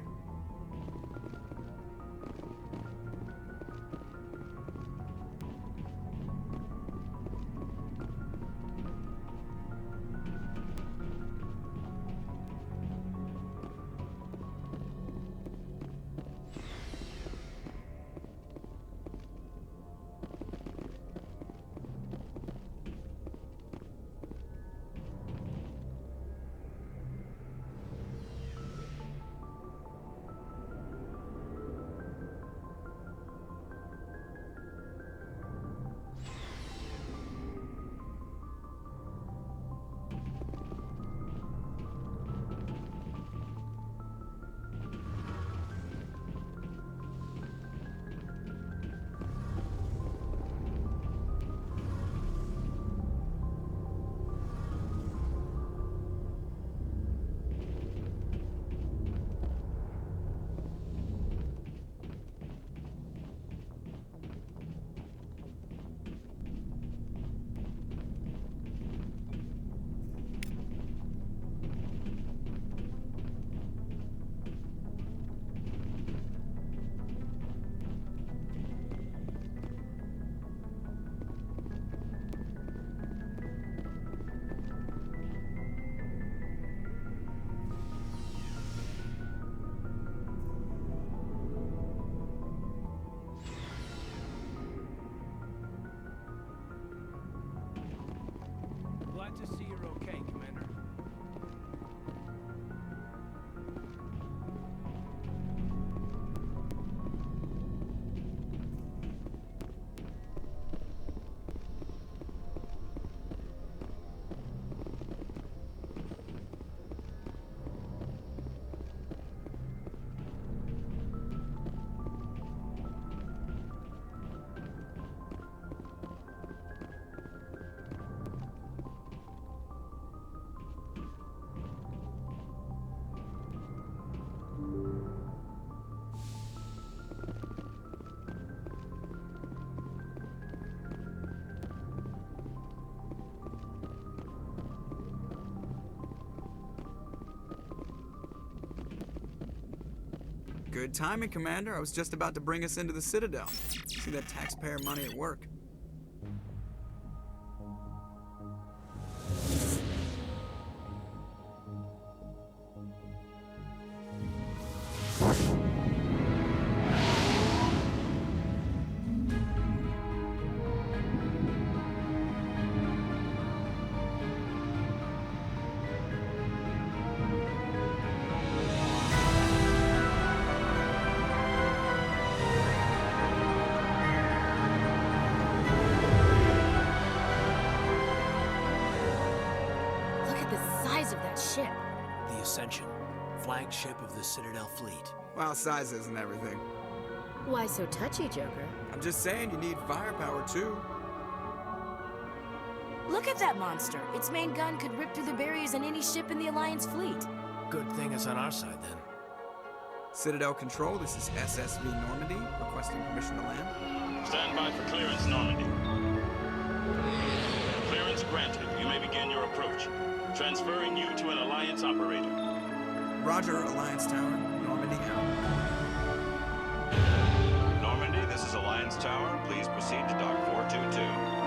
Good timing, Commander. I was just about to bring us into the Citadel. See that taxpayer money at work. Ship. The Ascension, flagship of the Citadel fleet. Well, size isn't everything. Why so touchy, Joker? I'm just saying you need firepower, too. Look at that monster. Its main gun could rip through the barriers in any ship in the Alliance fleet. Good thing it's on our side, then. Citadel Control, this is SSV Normandy, requesting permission to land. Stand by for clearance, Normandy. Clearance granted. You may begin your approach. Transferring you to an Alliance operator. Roger, Alliance Tower. Normandy out. Normandy, this is Alliance Tower. Please proceed to Dock 422.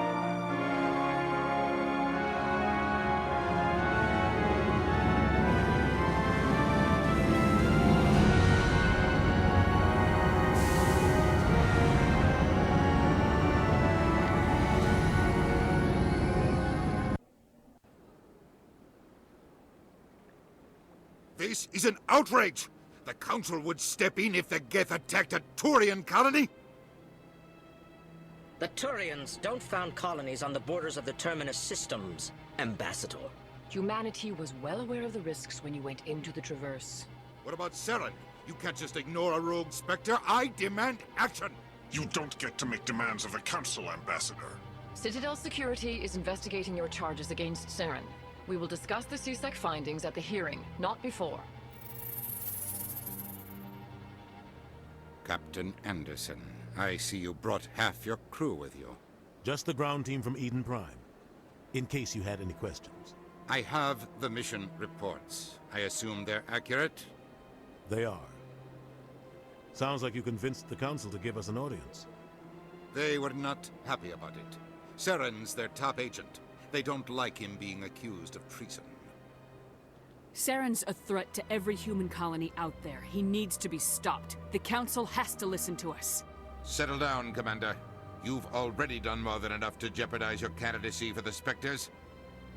This is an outrage! The Council would step in if the Geth attacked a Turian colony? The Turians don't found colonies on the borders of the Terminus systems, Ambassador. Humanity was well aware of the risks when you went into the Traverse. What about Saren? You can't just ignore a rogue Spectre. I demand action! You don't get to make demands of the Council, Ambassador. Citadel Security is investigating your charges against Saren. We will discuss the CSEC findings at the hearing, not before. Captain Anderson, I see you brought half your crew with you. Just the ground team from Eden Prime, in case you had any questions. I have the mission reports. I assume they're accurate? They are. Sounds like you convinced the Council to give us an audience. They were not happy about it. Saren's their top agent. They don't like him being accused of treason. Saren's a threat to every human colony out there. He needs to be stopped. The Council has to listen to us. Settle down, Commander. You've already done more than enough to jeopardize your candidacy for the Spectres.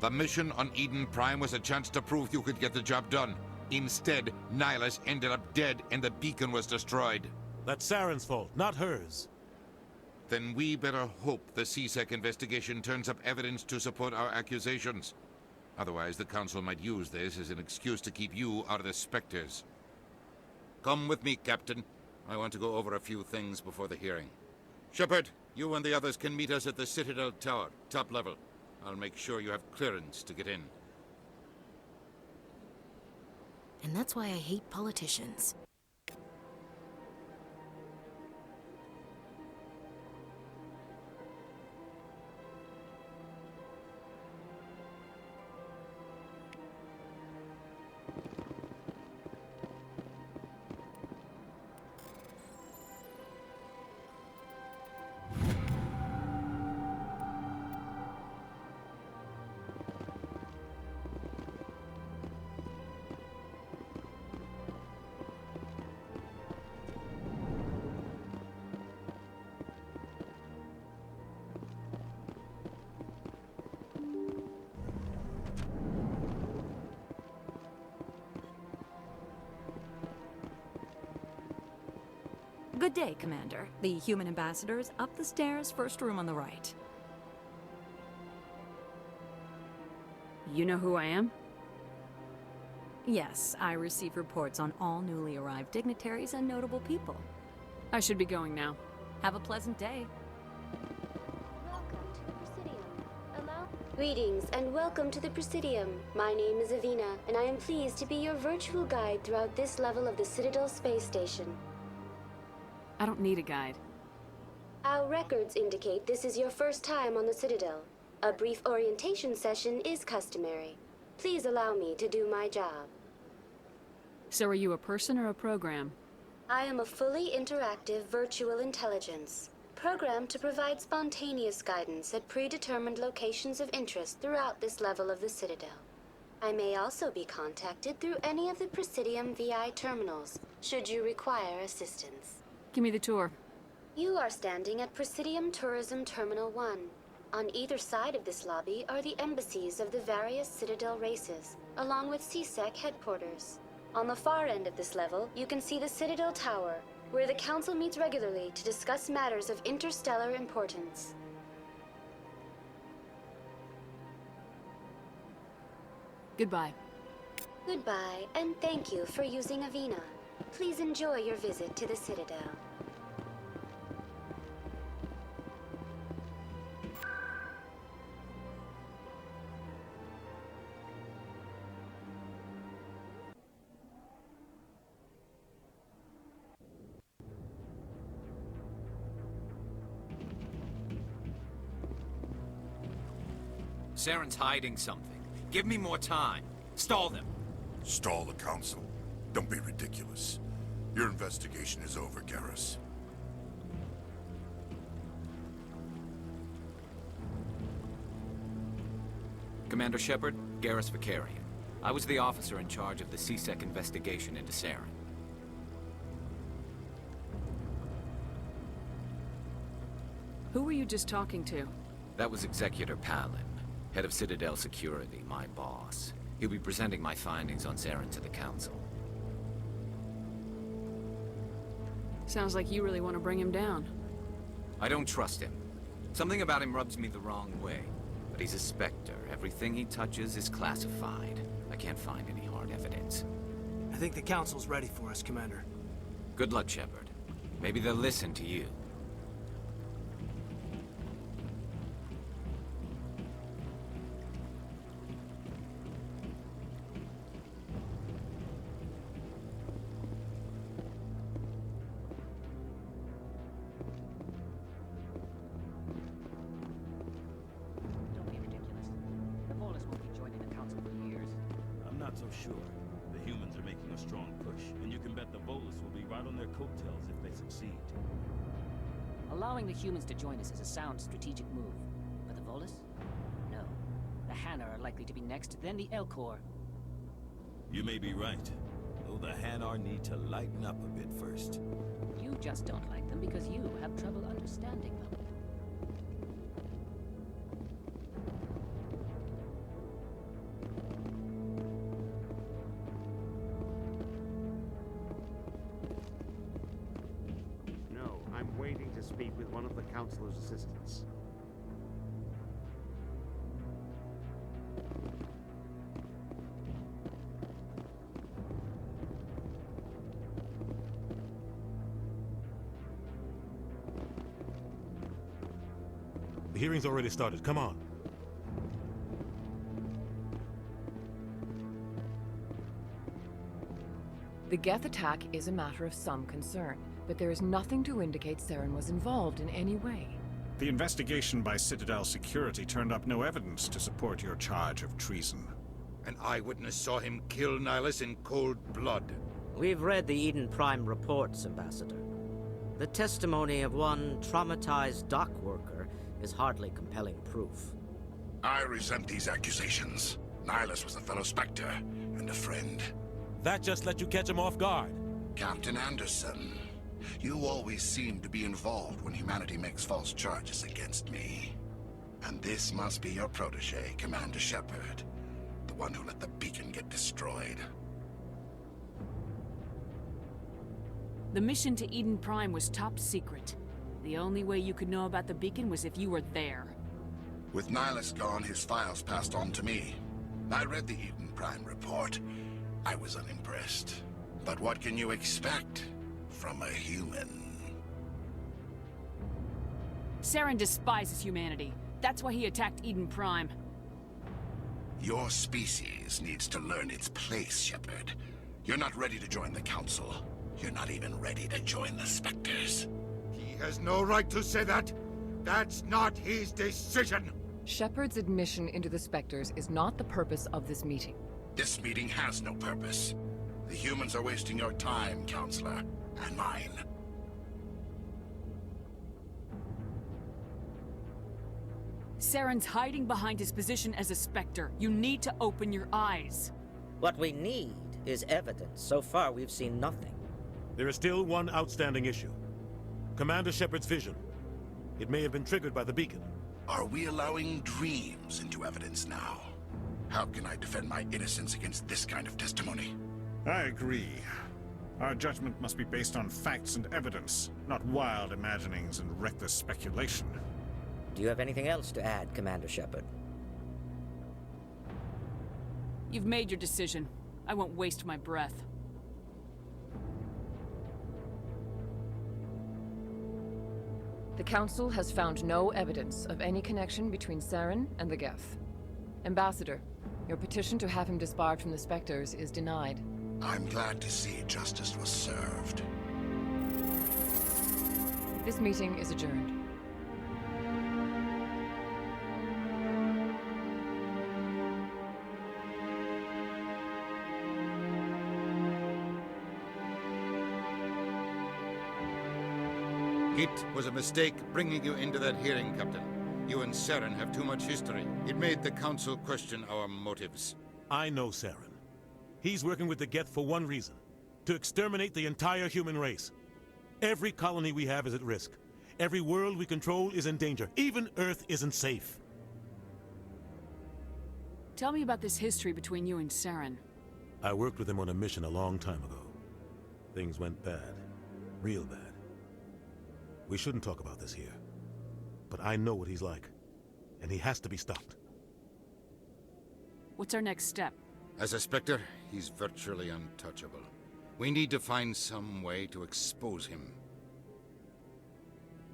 The mission on Eden Prime was a chance to prove you could get the job done. Instead, Nihilus ended up dead and the beacon was destroyed. That's Saren's fault, not hers. Then we better hope the CSEC investigation turns up evidence to support our accusations. Otherwise, the Council might use this as an excuse to keep you out of the Spectres. Come with me, Captain. I want to go over a few things before the hearing. Shepard, you and the others can meet us at the Citadel Tower, top level. I'll make sure you have clearance to get in. And that's why I hate politicians. Good day, Commander. The human ambassador is up the stairs, first room on the right. You know who I am? Yes, I receive reports on all newly arrived dignitaries and notable people. I should be going now. Have a pleasant day. Welcome to the Presidium. Greetings and welcome to the Presidium. My name is Avina, and I am pleased to be your virtual guide throughout this level of the Citadel space station. I don't need a guide. Our records indicate this is your first time on the Citadel. A brief orientation session is customary. Please allow me to do my job. So are you a person or a program? I am a fully interactive virtual intelligence, programmed to provide spontaneous guidance at predetermined locations of interest throughout this level of the Citadel. I may also be contacted through any of the Presidium VI terminals, should you require assistance. Give me the tour. You are standing at Presidium Tourism Terminal 1. On either side of this lobby are the embassies of the various Citadel races, along with CSEC headquarters. On the far end of this level, you can see the Citadel Tower, where the Council meets regularly to discuss matters of interstellar importance. Goodbye. Goodbye, and thank you for using Avina. Please enjoy your visit to the Citadel. Saren's hiding something. Give me more time. Stall them. Stall the Council? Don't be ridiculous. Your investigation is over, Garrus. Commander Shepard, Garrus Vicarian. I was the officer in charge of the CSEC investigation into Saren. Who were you just talking to? That was Executor Palin, head of Citadel Security, my boss. He'll be presenting my findings on Saren to the Council. Sounds like you really want to bring him down. I don't trust him. Something about him rubs me the wrong way. But he's a Spectre. Everything he touches is classified. I can't find any hard evidence. I think the Council's ready for us, Commander. Good luck, Shepard. Maybe they'll listen to you. So sure. The humans are making a strong push, and you can bet the Volus will be right on their coattails if they succeed. Allowing the humans to join us is a sound strategic move. But the Volus? No. The Hanna are likely to be next, then the Elcor. You may be right, though the Hanar need to lighten up a bit first. You just don't like them because you have trouble understanding them. Speak with one of the Councilor's assistants. The hearing's already started. Come on. The Geth attack is a matter of some concern, but there is nothing to indicate Saren was involved in any way. The investigation by Citadel Security turned up no evidence to support your charge of treason. An eyewitness saw him kill Nihilus in cold blood. We've read the Eden Prime reports, Ambassador. The testimony of one traumatized dock worker is hardly compelling proof. I resent these accusations. Nihilus was a fellow Spectre and a friend. That just let you catch him off guard. Captain Anderson, you always seem to be involved when humanity makes false charges against me. And this must be your protege, Commander Shepard. The one who let the beacon get destroyed. The mission to Eden Prime was top secret. The only way you could know about the beacon was if you were there. With Nihilus gone, his files passed on to me. I read the Eden Prime report. I was unimpressed. But what can you expect from a human? Saren despises humanity. That's why he attacked Eden Prime. Your species needs to learn its place, Shepard. You're not ready to join the Council. You're not even ready to join the Spectres. He has no right to say that. That's not his decision. Shepard's admission into the Spectres is not the purpose of this meeting. This meeting has no purpose. The humans are wasting your time, Counselor. and mine. Saren's hiding behind his position as a Spectre. You need to open your eyes. What we need is evidence. So far, we've seen nothing. There is still one outstanding issue. Commander Shepard's vision. It may have been triggered by the beacon. Are we allowing dreams into evidence now? How can I defend my innocence against this kind of testimony? I agree. Our judgment must be based on facts and evidence, not wild imaginings and reckless speculation. Do you have anything else to add, Commander Shepard? You've made your decision. I won't waste my breath. The Council has found no evidence of any connection between Saren and the Geth. Ambassador, your petition to have him disbarred from the Spectres is denied. I'm glad to see justice was served. This meeting is adjourned. It was a mistake bringing you into that hearing, Captain. You and Saren have too much history. It made the Council question our motives. I know Saren. He's working with the Geth for one reason. To exterminate the entire human race. Every colony we have is at risk. Every world we control is in danger. Even Earth isn't safe. Tell me about this history between you and Saren. I worked with him on a mission a long time ago. Things went bad. Real bad. We shouldn't talk about this here. But I know what he's like. And he has to be stopped. What's our next step? As a Spectre, he's virtually untouchable. We need to find some way to expose him.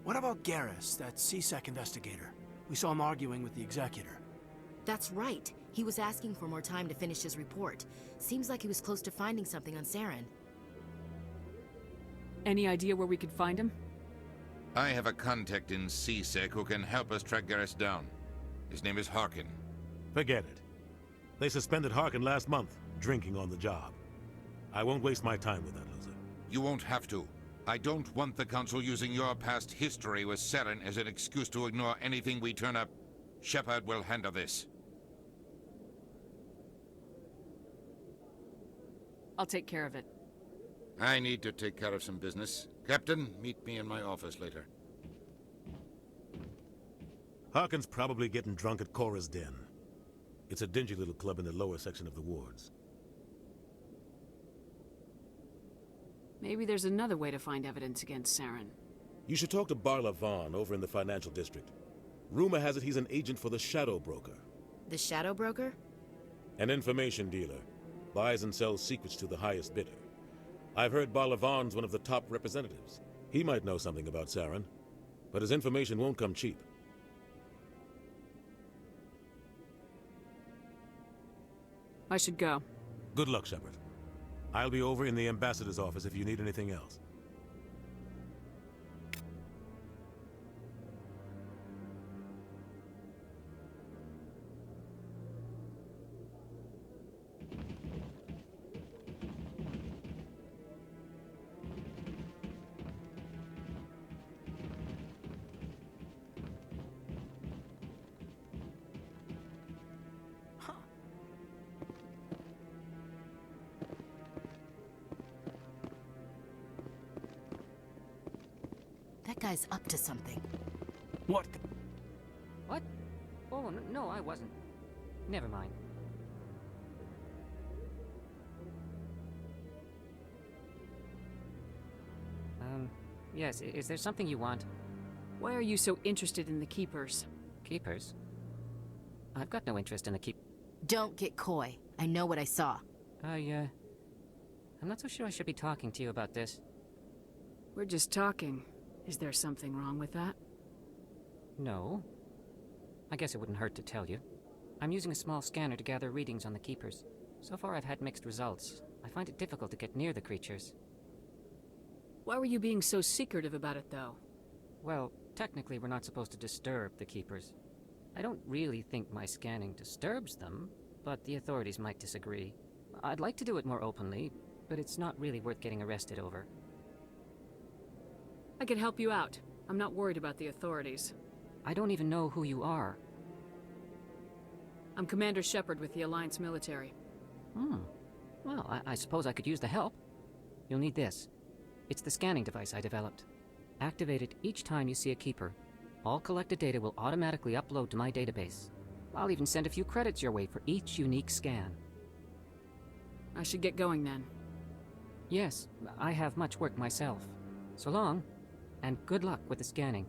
What about Garrus, that CSEC investigator? We saw him arguing with the Executor. That's right. He was asking for more time to finish his report. Seems like he was close to finding something on Saren. Any idea where we could find him? I have a contact in CSEC who can help us track Garrus down. His name is Harkin. Forget it. They suspended Harkin last month, drinking on the job. I won't waste my time with that loser. You won't have to. I don't want the Council using your past history with Saren as an excuse to ignore anything we turn up. Shepard will handle this. I'll take care of it. I need to take care of some business. Captain, meet me in my office later. Harkin's probably getting drunk at Cora's Den. It's a dingy little club in the lower section of the wards. Maybe there's another way to find evidence against Saren. You should talk to Barla Vaughn over in the financial district. Rumor has it he's an agent for the Shadow Broker. The Shadow Broker? An information dealer. Buys and sells secrets to the highest bidder. I've heard Barla Vaughn's one of the top representatives. He might know something about Saren, but his information won't come cheap. I should go. Good luck, Shepard. I'll be over in the ambassador's office if you need anything else. That guy's up to something. What? What? Oh, no, I wasn't. Never mind. Yes, is there something you want? Why are you so interested in the Keepers? Keepers? I've got no interest in the Don't get coy. I know what I saw. I'm not so sure I should be talking to you about this. We're just talking. Is there something wrong with that? No. I guess it wouldn't hurt to tell you. I'm using a small scanner to gather readings on the Keepers. So far I've had mixed results. I find it difficult to get near the creatures. Why were you being so secretive about it, though? Well, technically we're not supposed to disturb the Keepers. I don't really think my scanning disturbs them, but the authorities might disagree. I'd like to do it more openly, but it's not really worth getting arrested over. I can help you out. I'm not worried about the authorities. I don't even know who you are. I'm Commander Shepard with the Alliance military. Well, I suppose I could use the help. You'll need this. It's the scanning device I developed. Activate it each time you see a keeper. All collected data will automatically upload to my database. I'll even send a few credits your way for each unique scan. I should get going then. Yes, I have much work myself. So long, and good luck with the scanning.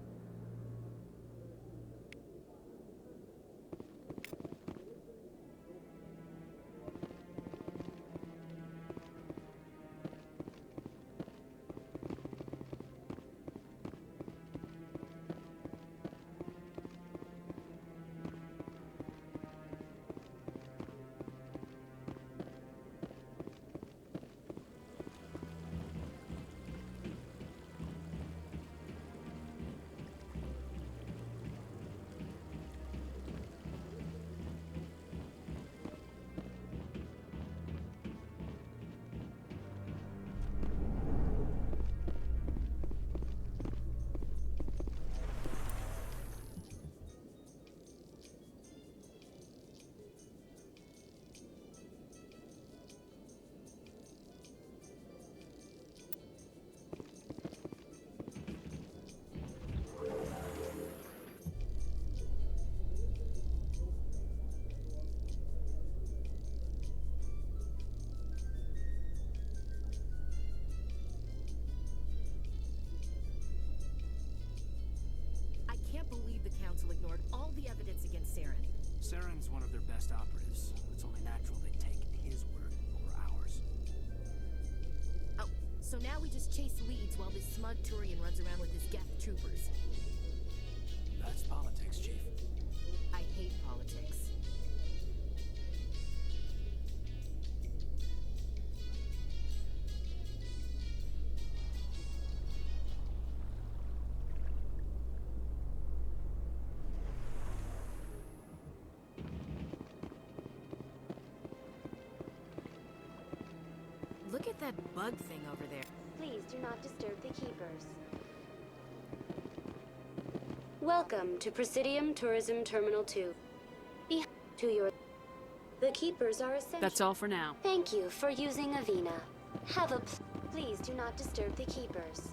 I can't believe the Council ignored all the evidence against Saren. Saren's one of their best operatives. It's only natural they take his word over ours. Oh, so now we just chase leads while this smug Turian runs around with his Geth troopers. That's politics, Chief. I hate politics. Look at that bug thing over there. Please do not disturb the keepers. Welcome to Presidium Tourism Terminal 2. To your... The keepers are essential. That's all for now. Thank you for using Avina. Have a... Please do not disturb the keepers.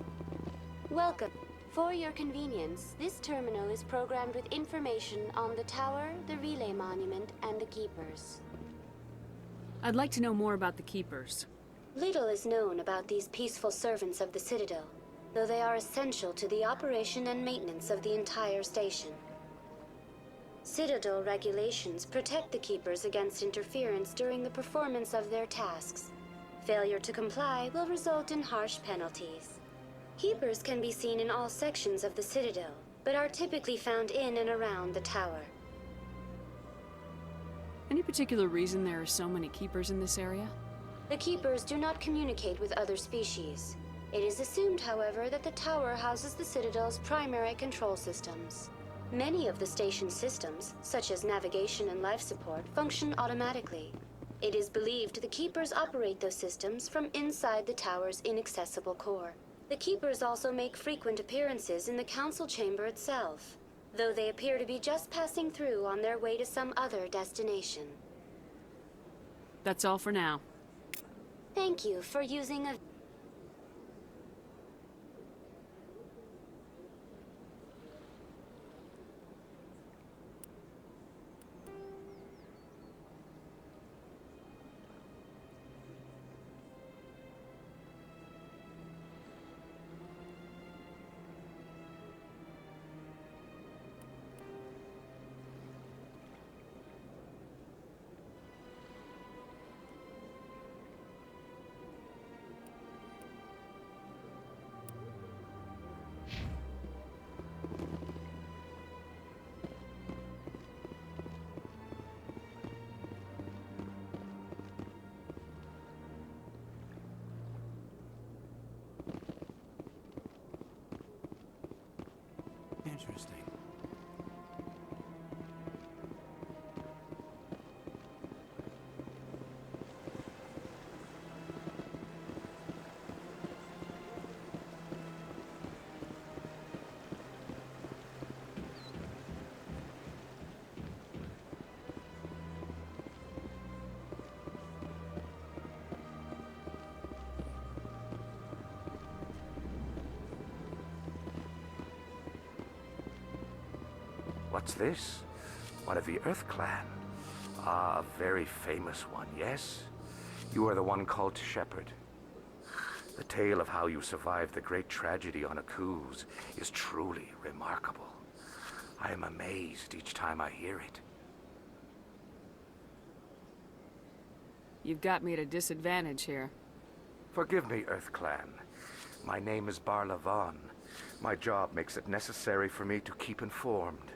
Welcome. For your convenience, this terminal is programmed with information on the tower, the relay monument, and the keepers. I'd like to know more about the keepers. Little is known about these peaceful servants of the Citadel, though they are essential to the operation and maintenance of the entire station. Citadel regulations protect the Keepers against interference during the performance of their tasks. Failure to comply will result in harsh penalties. Keepers can be seen in all sections of the Citadel, but are typically found in and around the tower. Any particular reason there are so many keepers in this area? The Keepers do not communicate with other species. It is assumed, however, that the tower houses the Citadel's primary control systems. Many of the station's systems, such as navigation and life support, function automatically. It is believed the Keepers operate those systems from inside the tower's inaccessible core. The Keepers also make frequent appearances in the Council chamber itself, though they appear to be just passing through on their way to some other destination. That's all for now. Thank you for using a... What's this? One of the Earth Clan. Ah, a very famous one, yes? You are the one called Shepard. The tale of how you survived the great tragedy on Akuz is truly remarkable. I am amazed each time I hear it. You've got me at a disadvantage here. Forgive me, Earth Clan. My name is Barla Vaughn. My job makes it necessary for me to keep informed.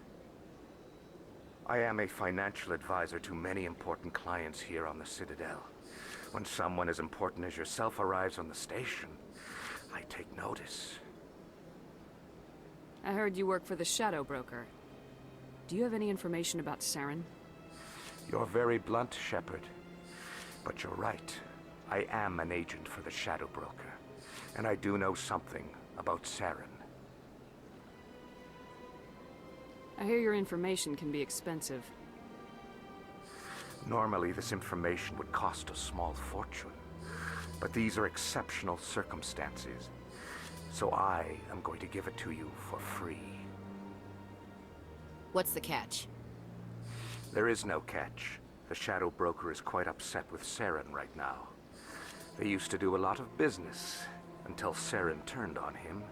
I am a financial advisor to many important clients here on the Citadel. When someone as important as yourself arrives on the station, I take notice. I heard you work for the Shadow Broker. Do you have any information about Saren? You're very blunt, Shepard. But you're right. I am an agent for the Shadow Broker. And I do know something about Saren. I hear your information can be expensive. Normally, this information would cost a small fortune. But these are exceptional circumstances. So I am going to give it to you for free. What's the catch? There is no catch. The Shadow Broker is quite upset with Saren right now. They used to do a lot of business until Saren turned on him.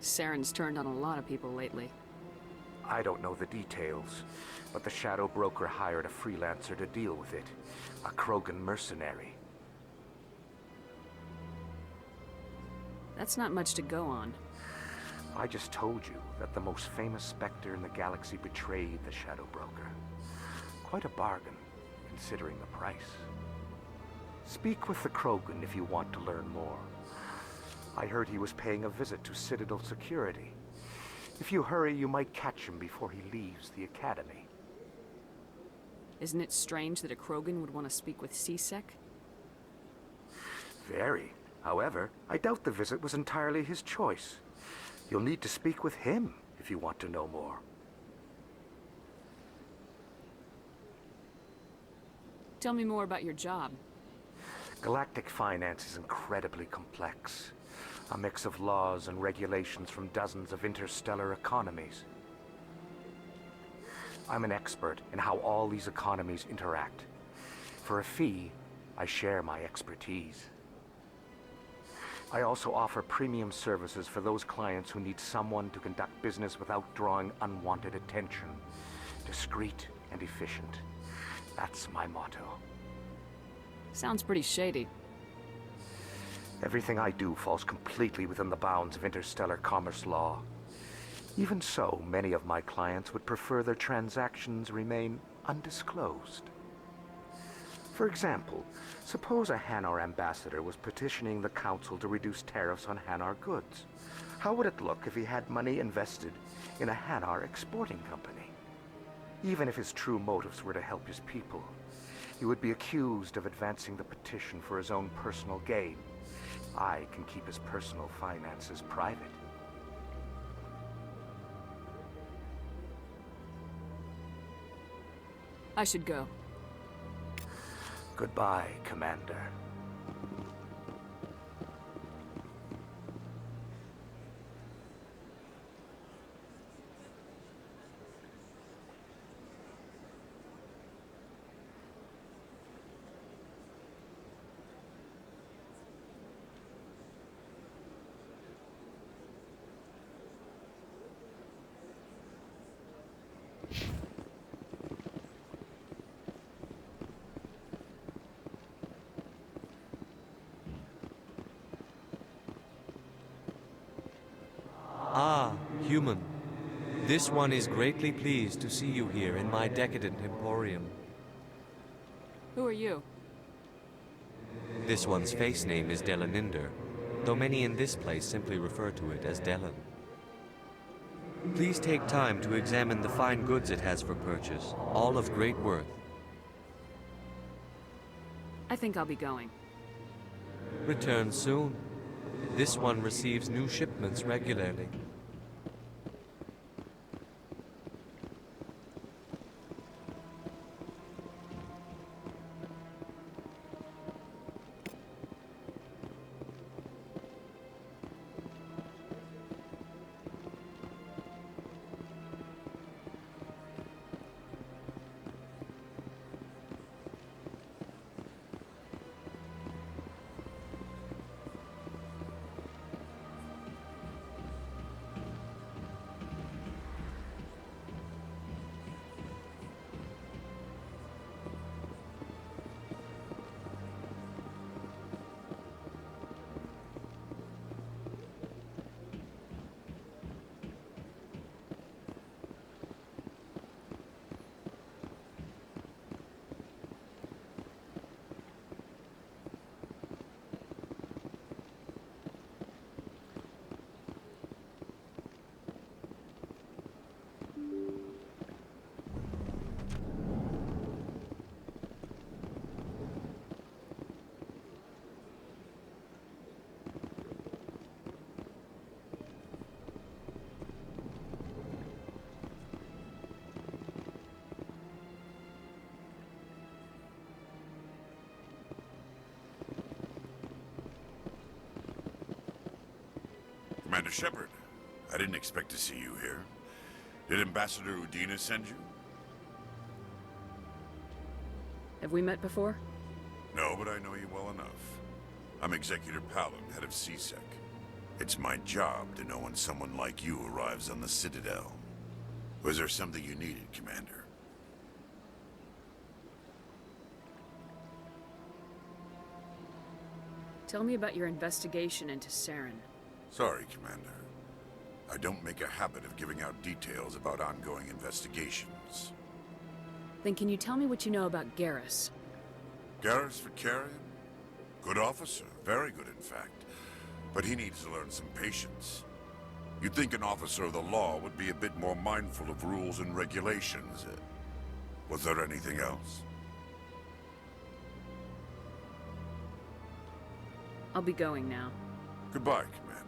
Saren's turned on a lot of people lately. I don't know the details, but the Shadow Broker hired a freelancer to deal with it. A Krogan mercenary. That's not much to go on. I just told you that the most famous Spectre in the galaxy betrayed the Shadow Broker. Quite a bargain, considering the price. Speak with the Krogan if you want to learn more. I heard he was paying a visit to Citadel security. If you hurry, you might catch him before he leaves the Academy. Isn't it strange that a Krogan would want to speak with C-Sec? Very. However, I doubt the visit was entirely his choice. You'll need to speak with him if you want to know more. Tell me more about your job. Galactic finance is incredibly complex. A mix of laws and regulations from dozens of interstellar economies. I'm an expert in how all these economies interact. For a fee, I share my expertise. I also offer premium services for those clients who need someone to conduct business without drawing unwanted attention. Discreet and efficient. That's my motto. Sounds pretty shady. Everything I do falls completely within the bounds of interstellar commerce law. Even so, many of my clients would prefer their transactions remain undisclosed. For example, suppose a Hanar ambassador was petitioning the Council to reduce tariffs on Hanar goods. How would it look if he had money invested in a Hanar exporting company? Even if his true motives were to help his people, he would be accused of advancing the petition for his own personal gain. I can keep his personal finances private. I should go. Goodbye, Commander. Ah, human. This one is greatly pleased to see you here in my decadent emporium. Who are you? This one's face name is Delaninder, though many in this place simply refer to it as Delan. Please take time to examine the fine goods it has for purchase, all of great worth. I think I'll be going. Return soon. This one receives new shipments regularly. Commander Shepard, I didn't expect to see you here. Did Ambassador Udina send you? Have we met before? No, but I know you well enough. I'm Executor Palin, head of CSEC. It's my job to know when someone like you arrives on the Citadel. Was there something you needed, Commander? Tell me about your investigation into Saren. Sorry, Commander. I don't make a habit of giving out details about ongoing investigations. Then can you tell me what you know about Garrus? Garrus Vakarian? Good officer, very good in fact. But he needs to learn some patience. You'd think an officer of the law would be a bit more mindful of rules and regulations. Was there anything else? I'll be going now. Goodbye, Commander.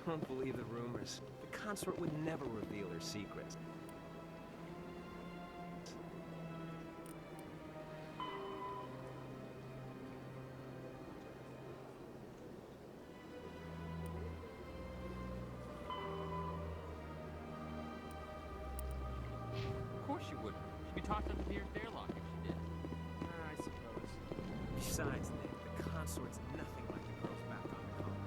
Don't believe the rumors. The consort would never reveal her secrets. Of course you wouldn't. She'd be talked out the nearest airlock if she did. I suppose. Besides, the consort's nothing like the girls back on the colony.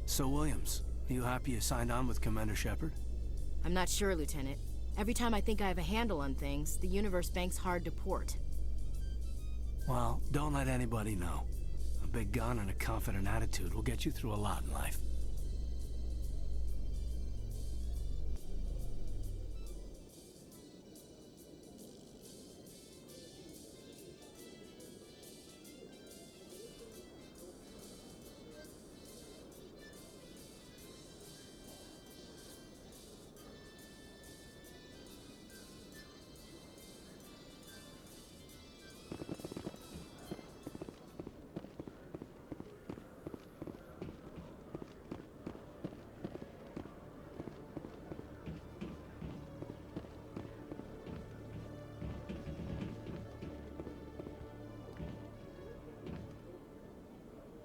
So, Williams, you happy you signed on with Commander Shepard? I'm not sure, Lieutenant. Every time I think I have a handle on things, the universe bank's hard to port. Well, don't let anybody know. A big gun and a confident attitude will get you through a lot in life.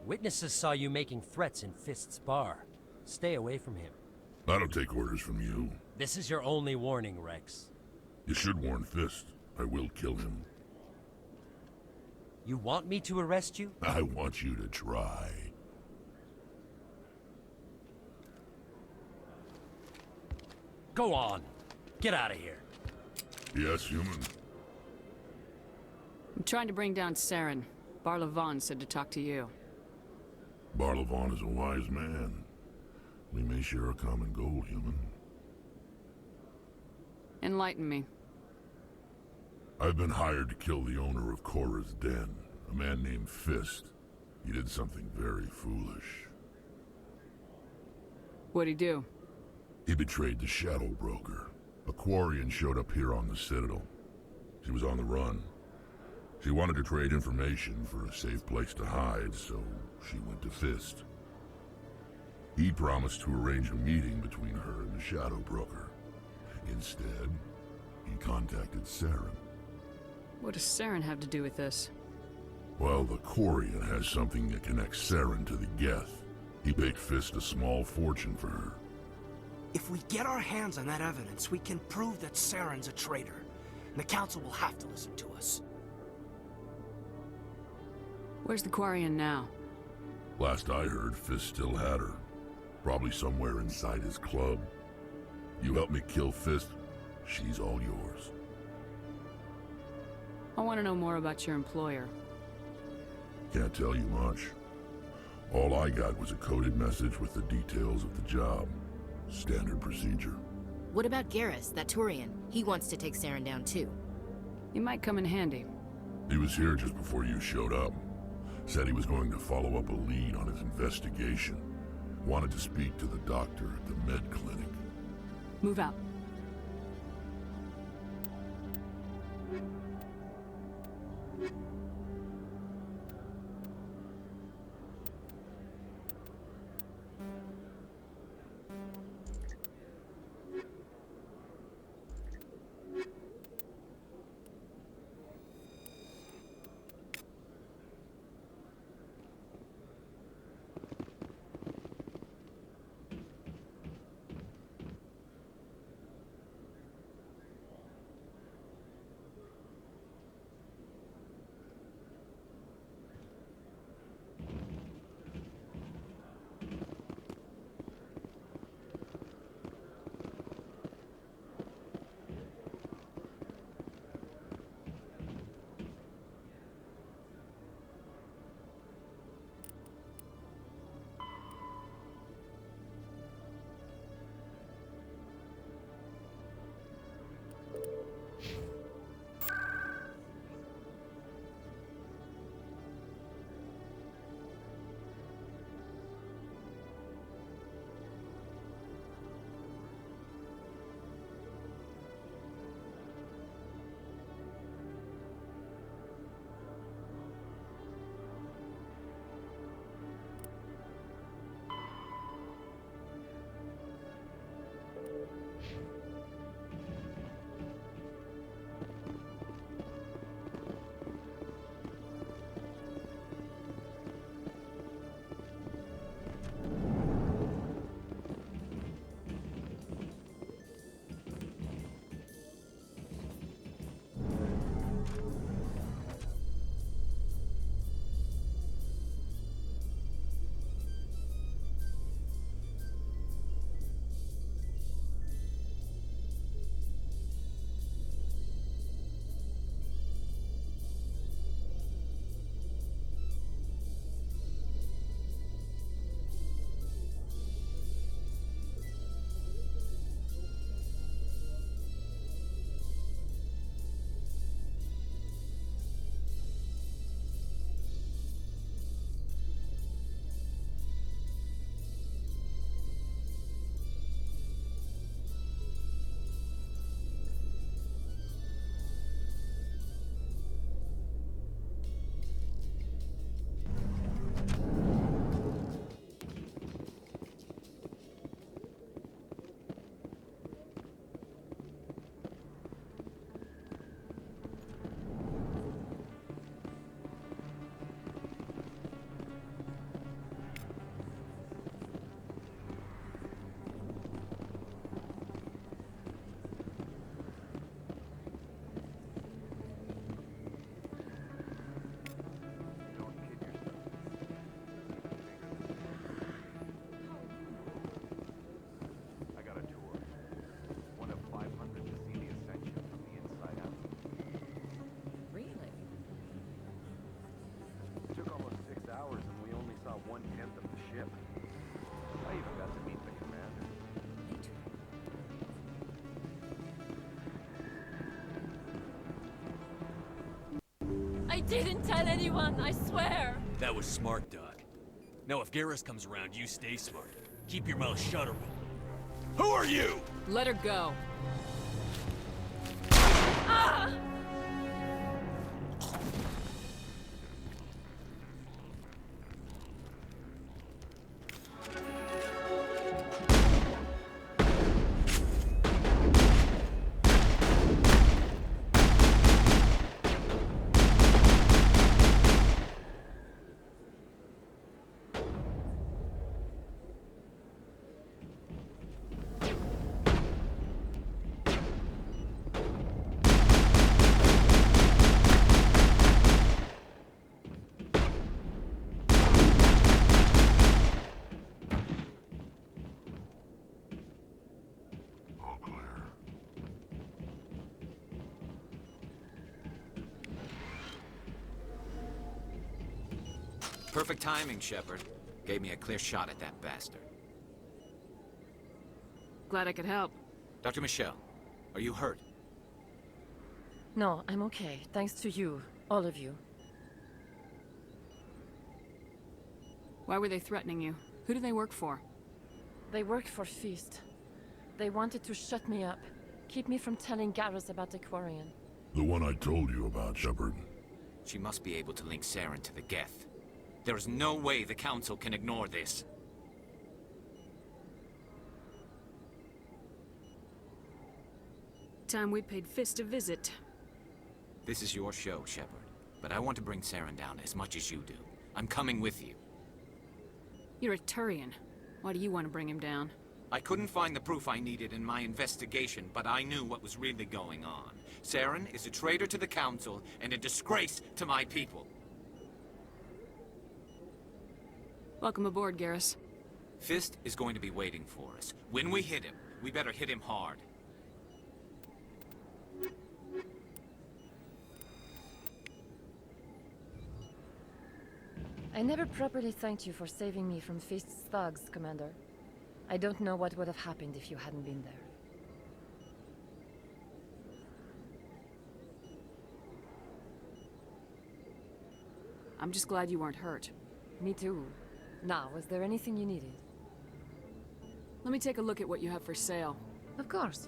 Witnesses saw you making threats in Fist's bar. Stay away from him. I don't take orders from you. This is your only warning, Rex. You should warn Fist. I will kill him. You want me to arrest you? I want you to try. Go on. Get out of here. Yes, human. I'm trying to bring down Saren. Barlavon said to talk to you. Barlavon is a wise man. We may share a common goal, human. Enlighten me. I've been hired to kill the owner of Korra's Den, a man named Fist. He did something very foolish. What'd he do? He betrayed the Shadow Broker. A Quarian showed up here on the Citadel. She was on the run. She wanted to trade information for a safe place to hide, so she went to Fist. He promised to arrange a meeting between her and the Shadow Broker. Instead, he contacted Saren. What does Saren have to do with this? Well, the Quarian has something that connects Saren to the Geth. He paid Fist a small fortune for her. If we get our hands on that evidence, we can prove that Saren's a traitor. And the Council will have to listen to us. Where's the Quarian now? Last I heard, Fist still had her. Probably somewhere inside his club. You help me kill Fist, she's all yours. I want to know more about your employer. Can't tell you much. All I got was a coded message with the details of the job. Standard procedure. What about Garrus, that Turian? He wants to take Saren down too. He might come in handy. He was here just before you showed up. Said he was going to follow up a lead on his investigation. Wanted to speak to the doctor at the med clinic. Move out. didn't tell anyone, I swear! That was smart, Doc. Now if Garrus comes around, you stay smart. Keep your mouth shut or we'll... Who are you? Let her go. Ah! Perfect timing, Shepard. Gave me a clear shot at that bastard. Glad I could help. Dr. Michelle, are you hurt? No, I'm okay. Thanks to you. All of you. Why were they threatening you? Who do they work for? They work for Feast. They wanted to shut me up. Keep me from telling Garrus about the Quarian. The one I told you about, Shepard. She must be able to link Saren to the Geth. There is no way the Council can ignore this. Time we paid Fist a visit. This is your show, Shepard. But I want to bring Saren down as much as you do. I'm coming with you. You're a Turian. Why do you want to bring him down? I couldn't find the proof I needed in my investigation, but I knew what was really going on. Saren is a traitor to the Council and a disgrace to my people. Welcome aboard, Garrus. Fist is going to be waiting for us. When we hit him, we better hit him hard. I never properly thanked you for saving me from Feast's thugs, Commander. I don't know what would have happened if you hadn't been there. I'm just glad you weren't hurt. Me too. Now, was there anything you needed? Let me take a look at what you have for sale. Of course.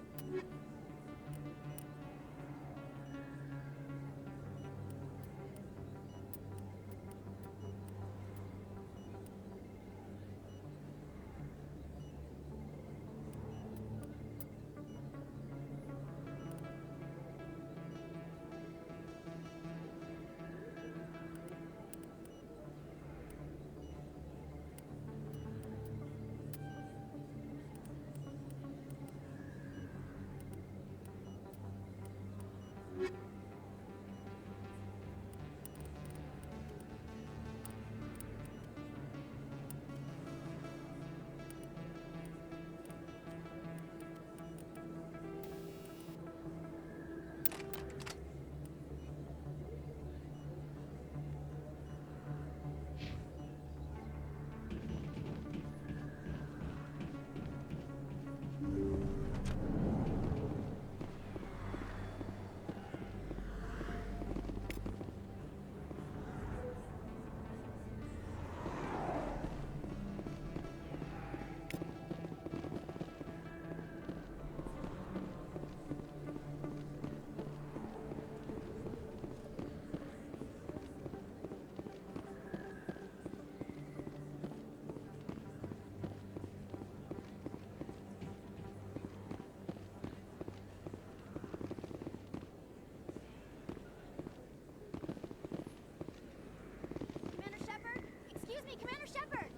Commander Shepard!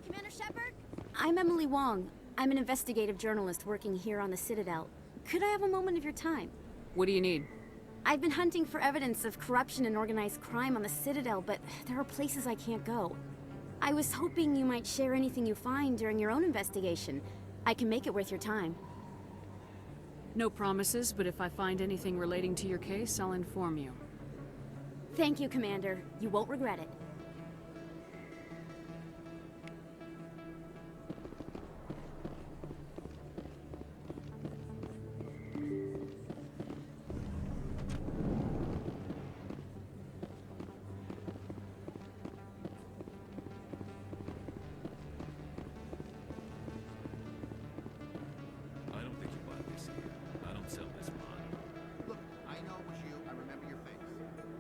Commander Shepard? I'm Emily Wong. I'm an investigative journalist working here on the Citadel. Could I have a moment of your time? What do you need? I've been hunting for evidence of corruption and organized crime on the Citadel, but there are places I can't go. I was hoping you might share anything you find during your own investigation. I can make it worth your time. No promises, but if I find anything relating to your case, I'll inform you. Thank you, Commander. You won't regret it.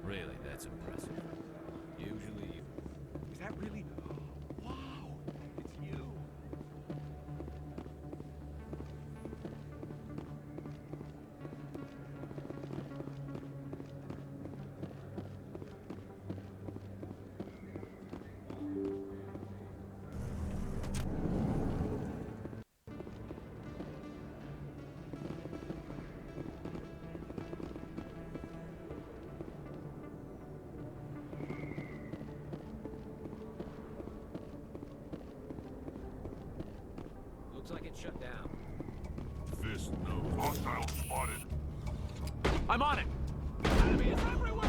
Really, that's impressive. Usually... Is that really... Wow! It's you! Looks like it's shut down. Fist knows. Hostile spotted. I'm on it! Enemies everywhere!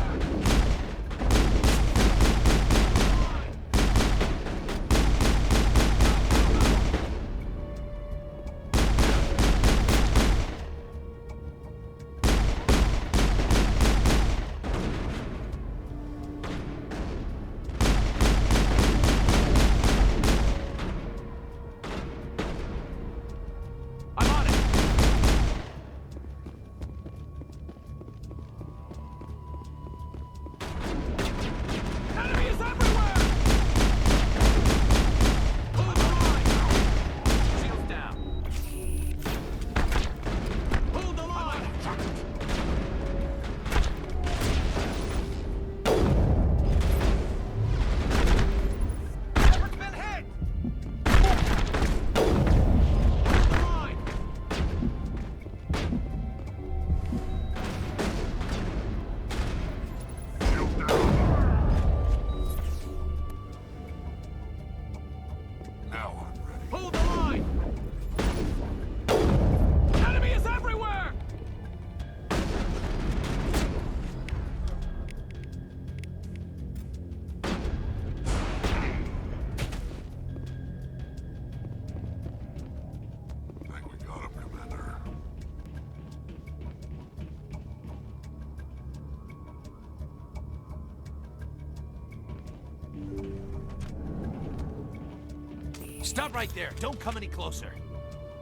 Stop right there. Don't come any closer.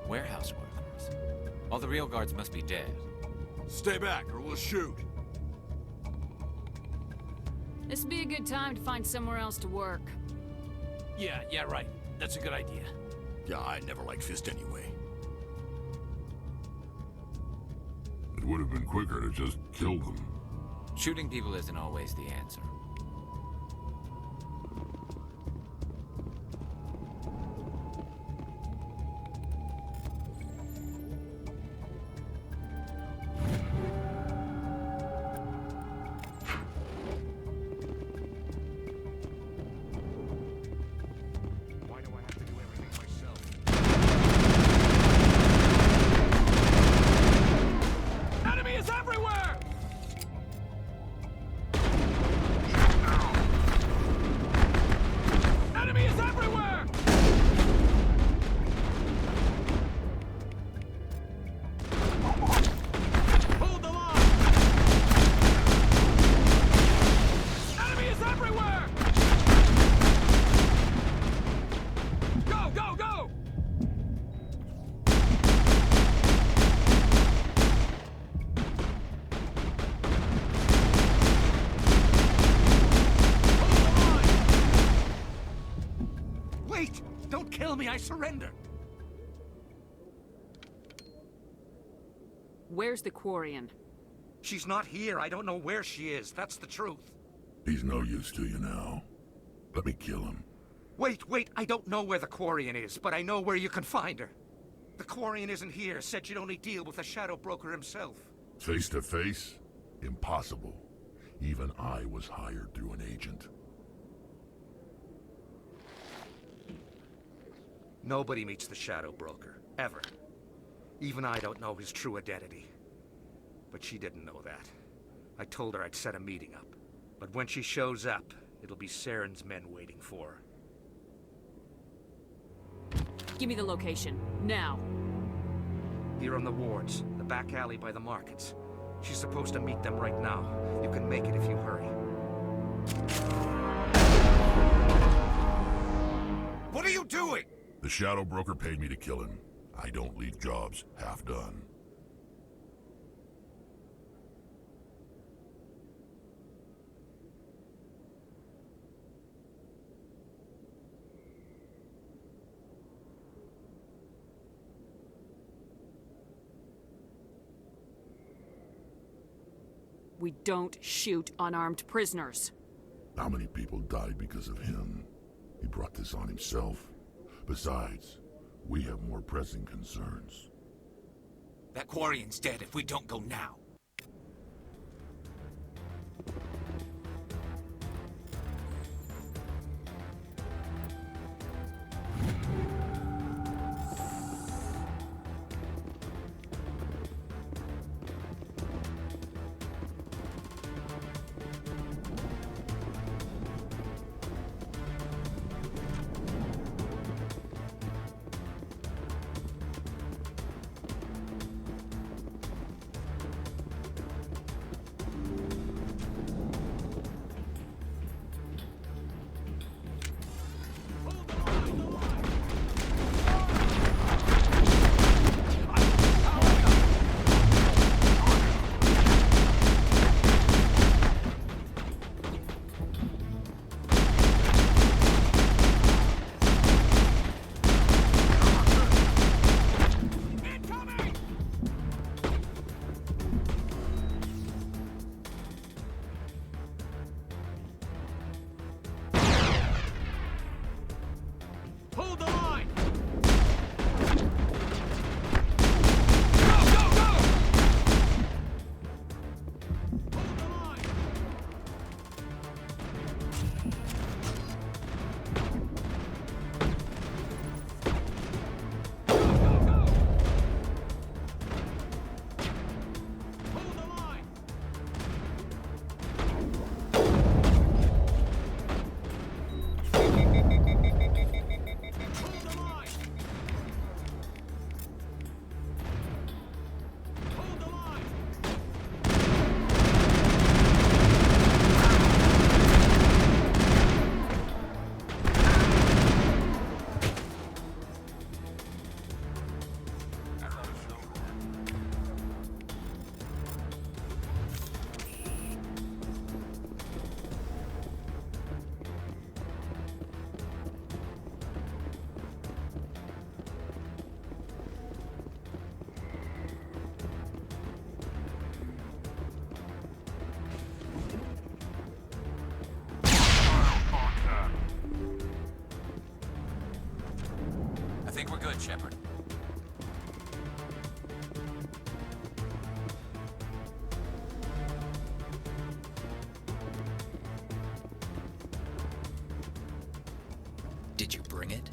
Warehouse workers. All the real guards must be dead. Stay back, or we'll shoot. This would be a good time to find somewhere else to work. Yeah, right. That's a good idea. Yeah, I never liked Fist anyway. It would have been quicker to just kill them. Shooting people isn't always the answer. Wait! Don't kill me, I surrender! Where's the Quarian? She's not here. I don't know where she is. That's the truth. He's no use to you now. Let me kill him. Wait! I don't know where the Quarian is, but I know where you can find her. The Quarian isn't here. Said you'd only deal with the Shadow Broker himself. Face to face? Impossible. Even I was hired through an agent. Nobody meets the Shadow Broker, ever. Even I don't know his true identity. But she didn't know that. I told her I'd set a meeting up. But when she shows up, it'll be Saren's men waiting for her. Give me the location, now. Here on the wards, the back alley by the markets. She's supposed to meet them right now. You can make it if you hurry. What are you doing? The Shadow Broker paid me to kill him. I don't leave jobs half done. We don't shoot unarmed prisoners. How many people died because of him? He brought this on himself. Besides, we have more pressing concerns. That Quarian's dead if we don't go now. I think we're good, Shepard. Did you bring it?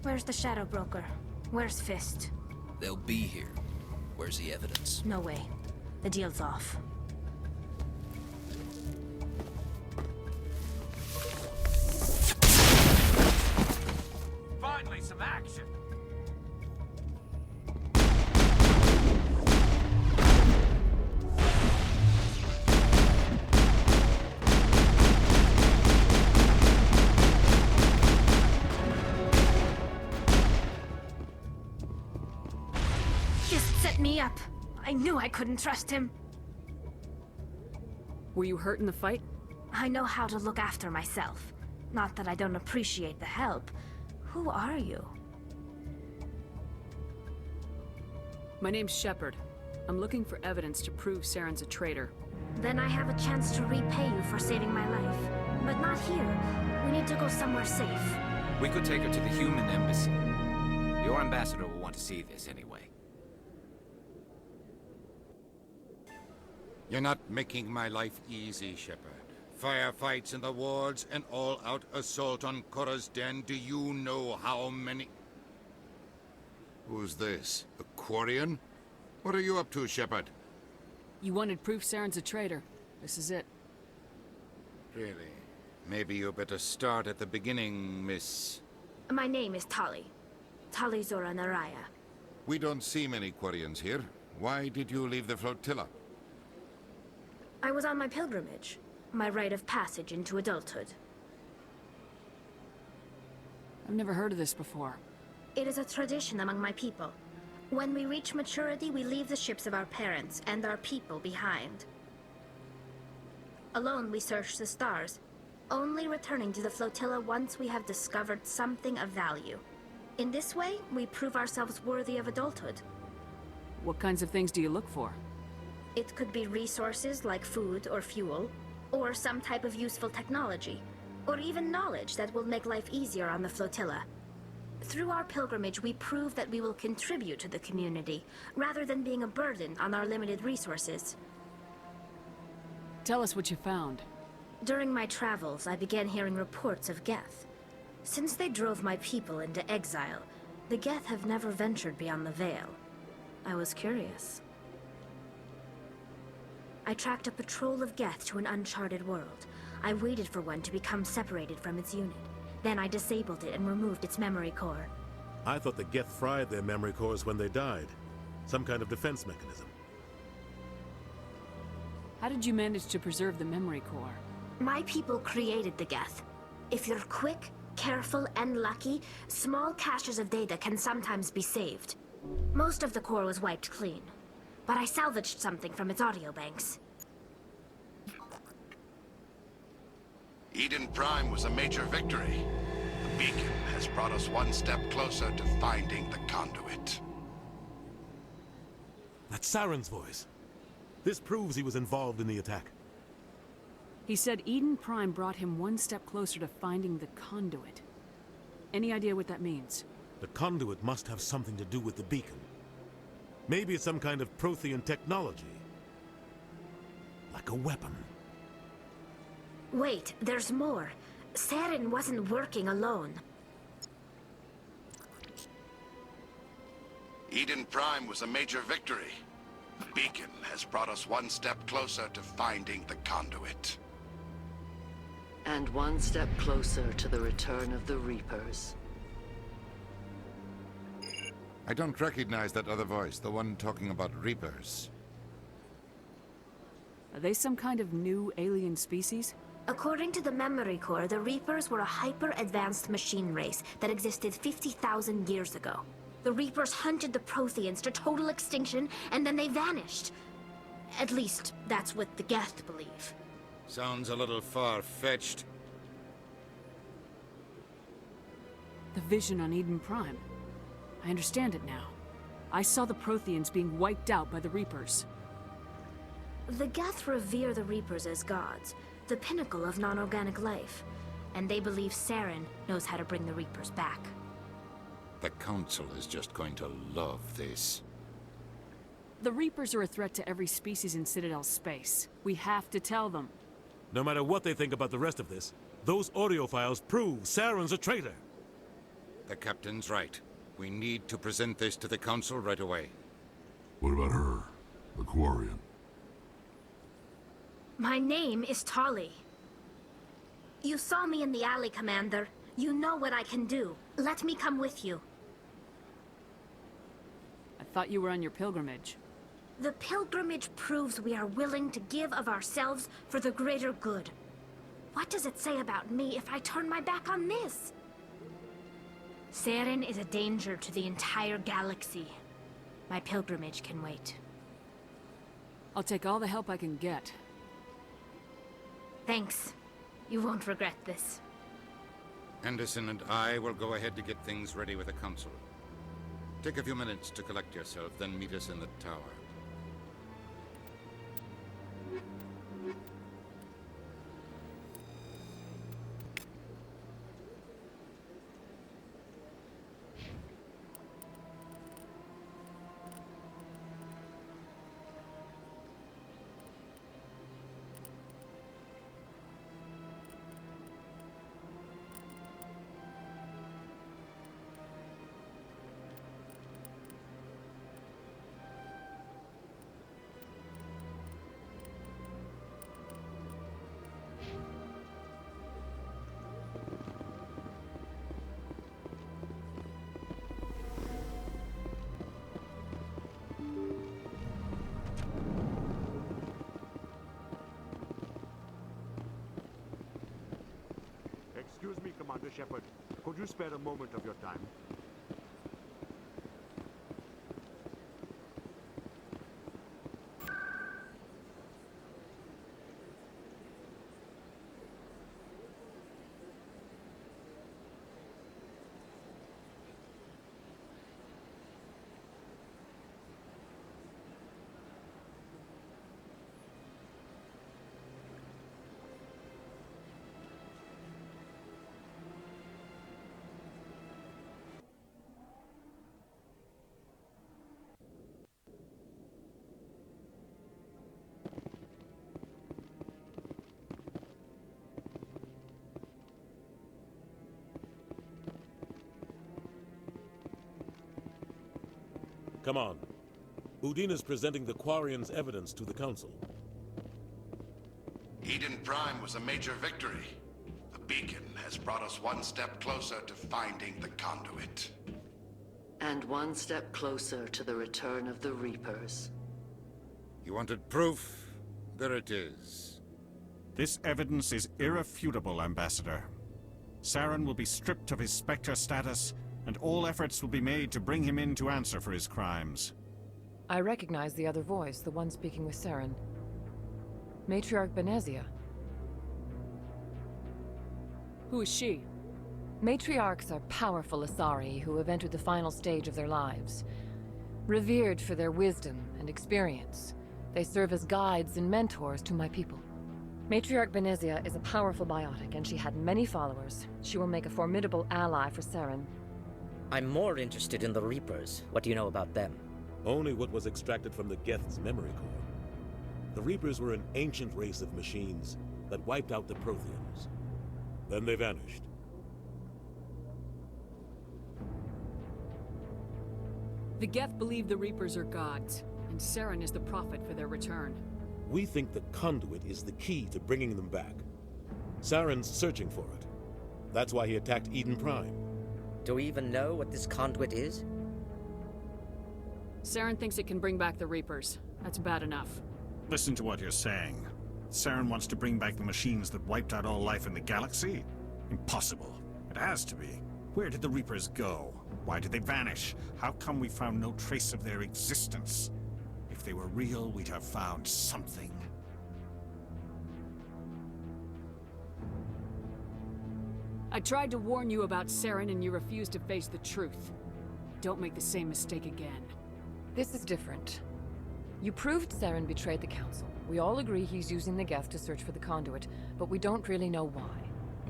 Where's the Shadow Broker? Where's Fist? They'll be here. Where's the evidence? No way. The deal's off. Finally, some action! Fist set me up. I knew I couldn't trust him. Were you hurt in the fight? I know how to look after myself. Not that I don't appreciate the help. Who are you? My name's Shepard. I'm looking for evidence to prove Saren's a traitor. Then I have a chance to repay you for saving my life. But not here. We need to go somewhere safe. We could take her to the human embassy. Your ambassador will want to see this anyway. You're not making my life easy, Shepard. Firefights in the wards, an all-out assault on Korra's den. Do you know how many... Who's this? A Quarian? What are you up to, Shepard? You wanted proof Saren's a traitor. This is it. Really? Maybe you better start at the beginning, Miss... My name is Tali. Tali Zora Naraya. We don't see many Quarians here. Why did you leave the flotilla? I was on my pilgrimage. My rite of passage into adulthood. I've never heard of this before. It is a tradition among my people. When we reach maturity, we leave the ships of our parents and our people behind. Alone, we search the stars, only returning to the flotilla once we have discovered something of value. In this way, we prove ourselves worthy of adulthood. What kinds of things do you look for? It could be resources like food or fuel, or some type of useful technology, or even knowledge that will make life easier on the flotilla. Through our pilgrimage, we prove that we will contribute to the community, rather than being a burden on our limited resources. Tell us what you found. During my travels, I began hearing reports of Geth. Since they drove my people into exile, the Geth have never ventured beyond the Veil. I was curious. I tracked a patrol of Geth to an uncharted world. I waited for one to become separated from its unit. Then I disabled it and removed its memory core. I thought the Geth fried their memory cores when they died. Some kind of defense mechanism. How did you manage to preserve the memory core? My people created the Geth. If you're quick, careful, and lucky, small caches of data can sometimes be saved. Most of the core was wiped clean, but I salvaged something from its audio banks. Eden Prime was a major victory. The beacon has brought us one step closer to finding the conduit. That's Saren's voice. This proves he was involved in the attack. He said Eden Prime brought him one step closer to finding the conduit. Any idea what that means? The conduit must have something to do with the beacon. Maybe it's some kind of Prothean technology. Like a weapon. Wait, there's more. Saren wasn't working alone. Eden Prime was a major victory. The beacon has brought us one step closer to finding the conduit. And one step closer to the return of the Reapers. I don't recognize that other voice, the one talking about Reapers. Are they some kind of new alien species? According to the memory core, the Reapers were a hyper-advanced machine race that existed 50,000 years ago. The Reapers hunted the Protheans to total extinction, and then they vanished. At least, that's what the Geth believe. Sounds a little far-fetched. The vision on Eden Prime. I understand it now. I saw the Protheans being wiped out by the Reapers. The Geth revere the Reapers as gods, the pinnacle of non-organic life, and they believe Saren knows how to bring the Reapers back. The Council is just going to love this. The Reapers are a threat to every species in Citadel space. We have to tell them. No matter what they think about the rest of this, those audio files prove Saren's a traitor. The Captain's right. We need to present this to the Council right away. What about her? The Quarian? My name is Tali. You saw me in the alley, Commander. You know what I can do. Let me come with you. I thought you were on your pilgrimage. The pilgrimage proves we are willing to give of ourselves for the greater good. What does it say about me if I turn my back on this? Saren is a danger to the entire galaxy. My pilgrimage can wait. I'll take all the help I can get. Thanks. You won't regret this. Anderson and I will go ahead to get things ready with the Council. Take a few minutes to collect yourself, then meet us in the tower. Excuse me, Commander Shepard. Could you spare a moment of your time? Come on. Udina's presenting the Quarians' evidence to the Council. Eden Prime was a major victory. The beacon has brought us one step closer to finding the conduit. And one step closer to the return of the Reapers. You wanted proof? There it is. This evidence is irrefutable, Ambassador. Saren will be stripped of his Spectre status, and all efforts will be made to bring him in to answer for his crimes. I recognize the other voice, the one speaking with Saren. Matriarch Benezia. Who is she? Matriarchs are powerful Asari who have entered the final stage of their lives. Revered for their wisdom and experience, they serve as guides and mentors to my people. Matriarch Benezia is a powerful biotic, and she had many followers. She will make a formidable ally for Saren. I'm more interested in the Reapers. What do you know about them? Only what was extracted from the Geth's memory core. The Reapers were an ancient race of machines that wiped out the Protheans. Then they vanished. The Geth believe the Reapers are gods, and Saren is the prophet for their return. We think the conduit is the key to bringing them back. Saren's searching for it. That's why he attacked Eden Prime. Do we even know what this conduit is? Saren thinks it can bring back the Reapers. That's bad enough. Listen to what you're saying. Saren wants to bring back the machines that wiped out all life in the galaxy? Impossible. It has to be. Where did the Reapers go? Why did they vanish? How come we found no trace of their existence? If they were real, we'd have found something. I tried to warn you about Saren and you refused to face the truth. Don't make the same mistake again. This is different. You proved Saren betrayed the Council. We all agree he's using the Geth to search for the conduit, but we don't really know why.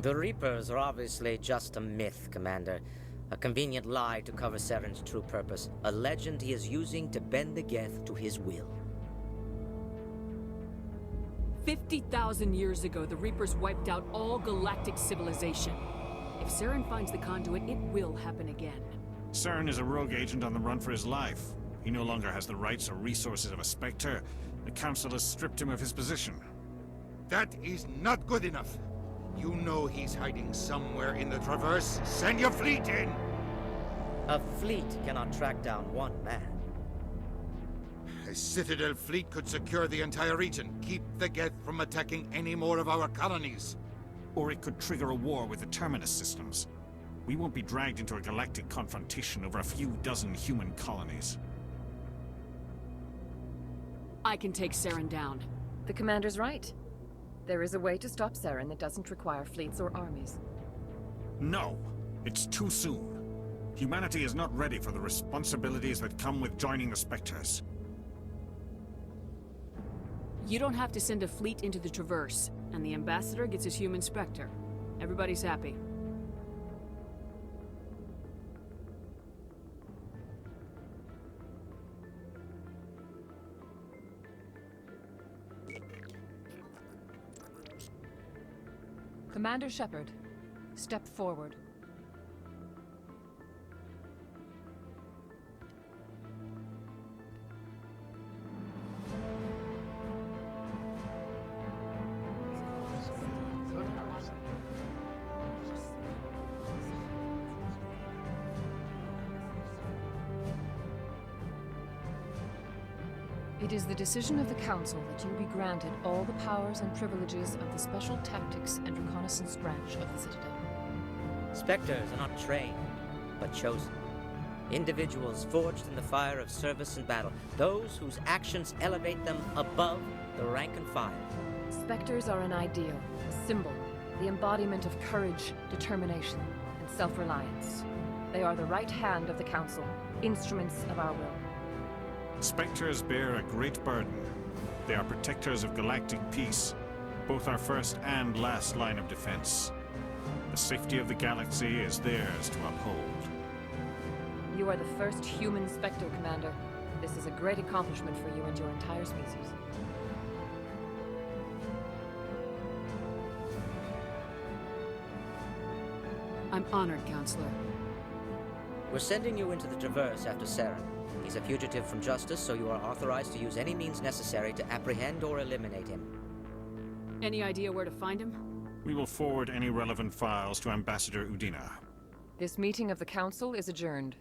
The Reapers are obviously just a myth, Commander. A convenient lie to cover Saren's true purpose. A legend he is using to bend the Geth to his will. 50,000 years ago, the Reapers wiped out all galactic civilization. If Saren finds the conduit, it will happen again. Saren is a rogue agent on the run for his life. He no longer has the rights or resources of a Spectre. The Council has stripped him of his position. That is not good enough. You know he's hiding somewhere in the Traverse. Send your fleet in! A fleet cannot track down one man. A Citadel fleet could secure the entire region. Keep the Geth from attacking any more of our colonies. Or it could trigger a war with the Terminus systems. We won't be dragged into a galactic confrontation over a few dozen human colonies. I can take Saren down. The Commander's right. There is a way to stop Saren that doesn't require fleets or armies. No, it's too soon. Humanity is not ready for the responsibilities that come with joining the Spectres. You don't have to send a fleet into the Traverse, and the Ambassador gets his human Spectre. Everybody's happy. Commander Shepard, step forward. It is the decision of the Council that you be granted all the powers and privileges of the Special Tactics and Reconnaissance branch of the Citadel. Spectres are not trained, but chosen. Individuals forged in the fire of service and battle. Those whose actions elevate them above the rank and file. Spectres are an ideal, a symbol, the embodiment of courage, determination, and self-reliance. They are the right hand of the Council, instruments of our will. Spectres bear a great burden. They are protectors of galactic peace, both our first and last line of defense. The safety of the galaxy is theirs to uphold. You are the first human Spectre, Commander. This is a great accomplishment for you and your entire species. I'm honored, Counselor. We're sending you into the Traverse after Saren. He's a fugitive from justice, so you are authorized to use any means necessary to apprehend or eliminate him. Any idea where to find him? We will forward any relevant files to Ambassador Udina. This meeting of the Council is adjourned.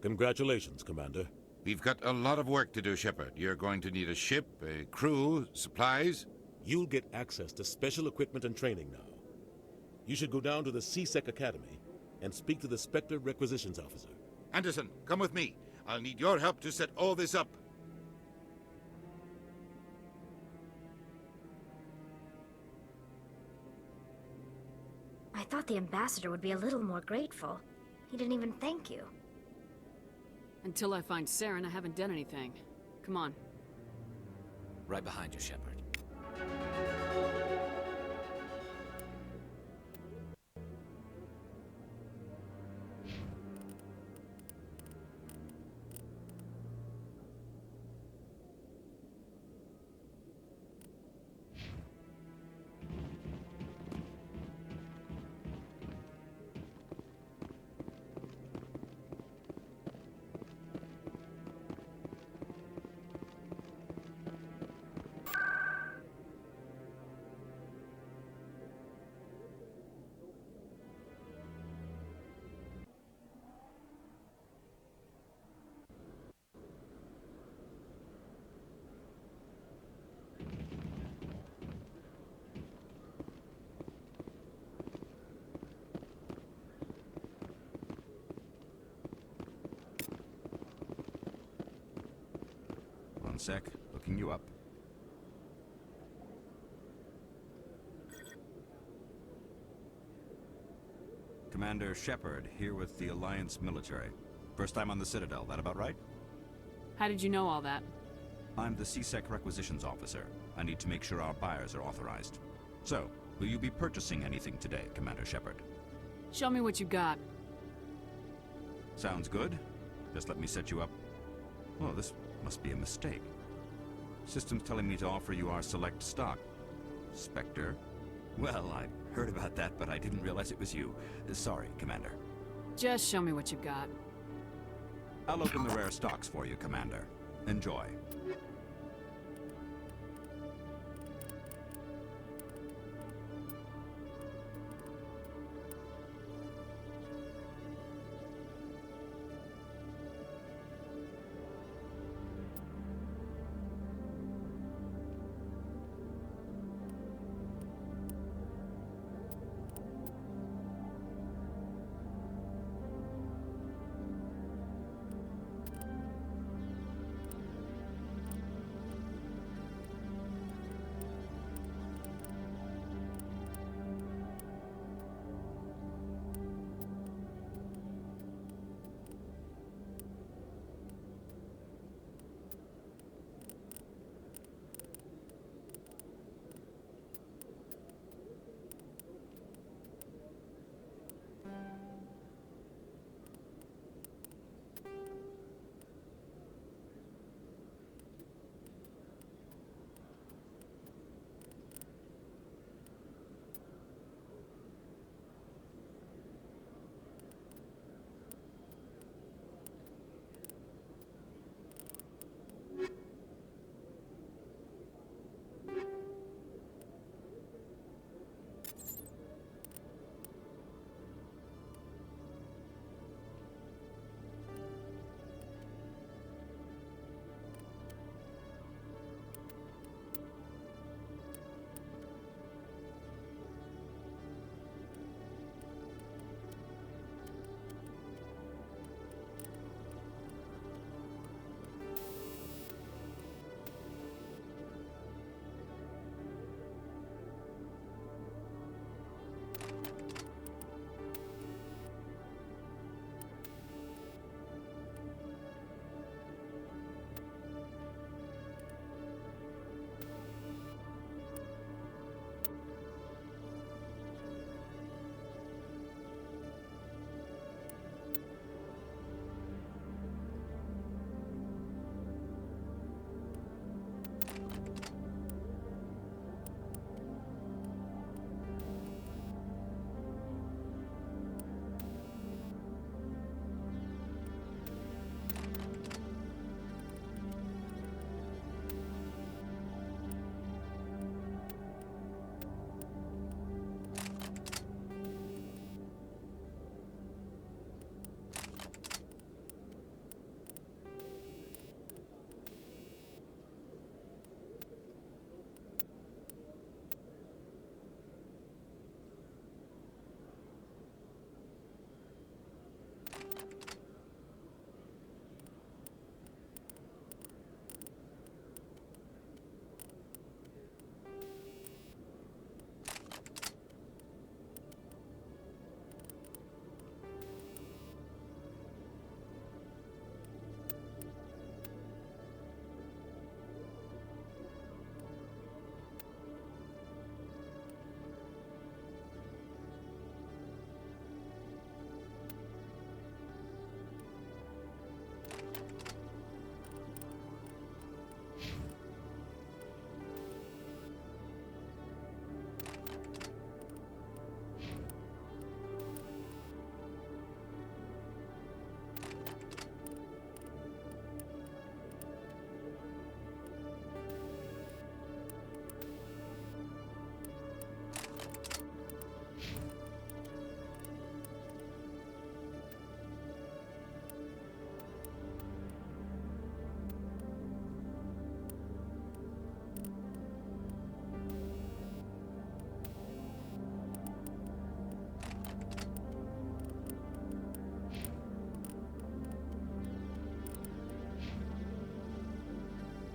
Congratulations, Commander. We've got a lot of work to do, Shepard. You're going to need a ship, a crew, supplies. You'll get access to special equipment and training now. You should go down to the C-Sec Academy and speak to the Spectre Requisitions Officer. Anderson, come with me. I'll need your help to set all this up. I thought the ambassador would be a little more grateful. He didn't even thank you. Until I find Saren, I haven't done anything. Come on. Right behind you, Shepard. One sec, looking you up. Commander Shepard, here with the Alliance military. First time on the Citadel, that about right? How did you know all that? I'm the C-Sec Requisitions Officer. I need to make sure our buyers are authorized. So, will you be purchasing anything today, Commander Shepard? Show me what you got. Sounds good. Just let me set you up. Oh, this must be a mistake. System's telling me to offer you our select stock. Spectre? Well, I heard about that, but I didn't realize it was you. Sorry, Commander. Just show me what you've got. I'll open the rare stocks for you, Commander. Enjoy.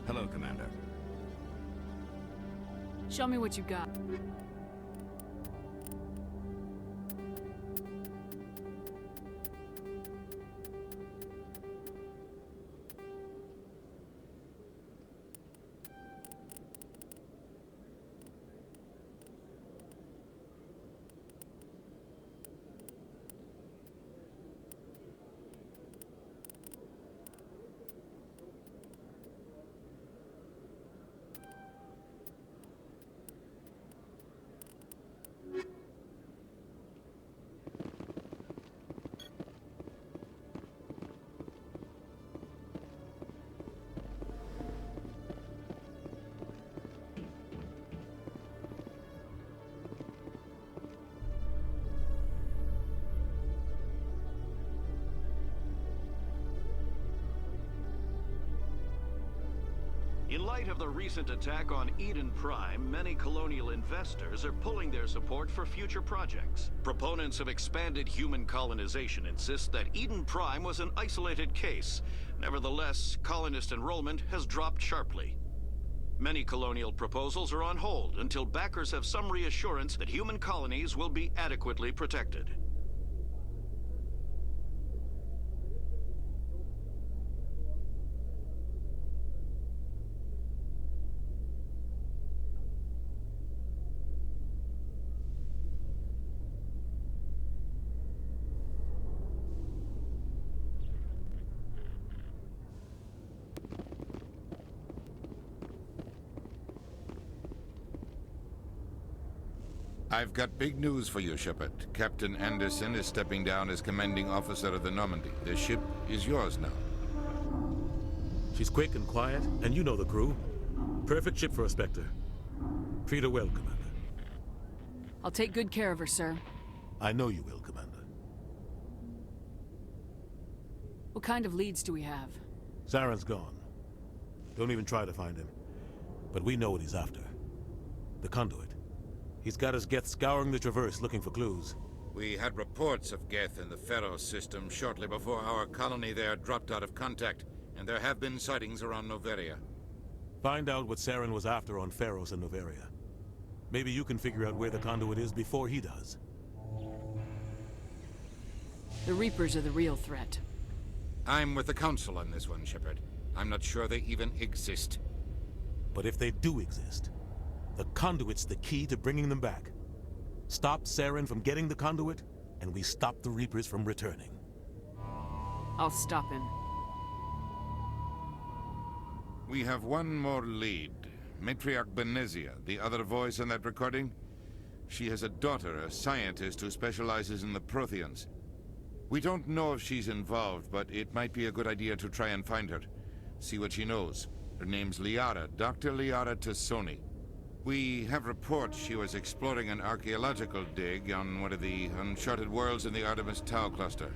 Hello, Commander. Show me what you got. In light of the recent attack on Eden Prime, many colonial investors are pulling their support for future projects. Proponents of expanded human colonization insist that Eden Prime was an isolated case. Nevertheless, colonist enrollment has dropped sharply. Many colonial proposals are on hold until backers have some reassurance that human colonies will be adequately protected. I've got big news for you, Shepard. Captain Anderson is stepping down as commanding officer of the Normandy. The ship is yours now. She's quick and quiet, and you know the crew. Perfect ship for a Spectre. Treat her well, Commander. I'll take good care of her, sir. I know you will, Commander. What kind of leads do we have? Saren's gone. Don't even try to find him. But we know what he's after. The conduit. He's got his Geth scouring the Traverse looking for clues. We had reports of Geth in the Pharaoh system shortly before our colony there dropped out of contact, and there have been sightings around Noveria. Find out what Saren was after on Pharos and Noveria. Maybe you can figure out where the conduit is before he does. The Reapers are the real threat. I'm with the Council on this one, Shepard. I'm not sure they even exist. But if they do exist, the conduit's the key to bringing them back. Stop Saren from getting the conduit, and we stop the Reapers from returning. I'll stop him. We have one more lead. Matriarch Benezia, the other voice in that recording. She has a daughter, a scientist who specializes in the Protheans. We don't know if she's involved, but it might be a good idea to try and find her. See what she knows. Her name's Liara, Dr. Liara Tassoni. We have reports she was exploring an archaeological dig on one of the uncharted worlds in the Artemis Tau cluster.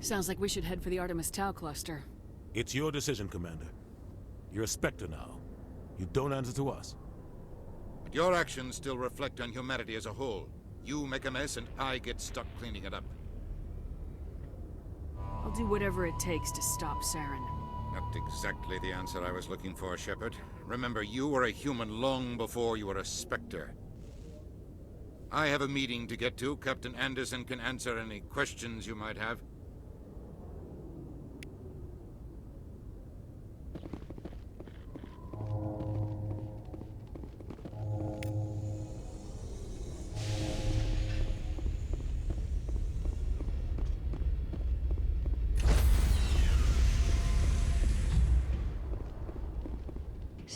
Sounds like we should head for the Artemis Tau cluster. It's your decision, Commander. You're a Spectre now. You don't answer to us. But your actions still reflect on humanity as a whole. You make a mess and I get stuck cleaning it up. I'll do whatever it takes to stop Saren. Not exactly the answer I was looking for, Shepard. Remember, you were a human long before you were a Spectre. I have a meeting to get to. Captain Anderson can answer any questions you might have.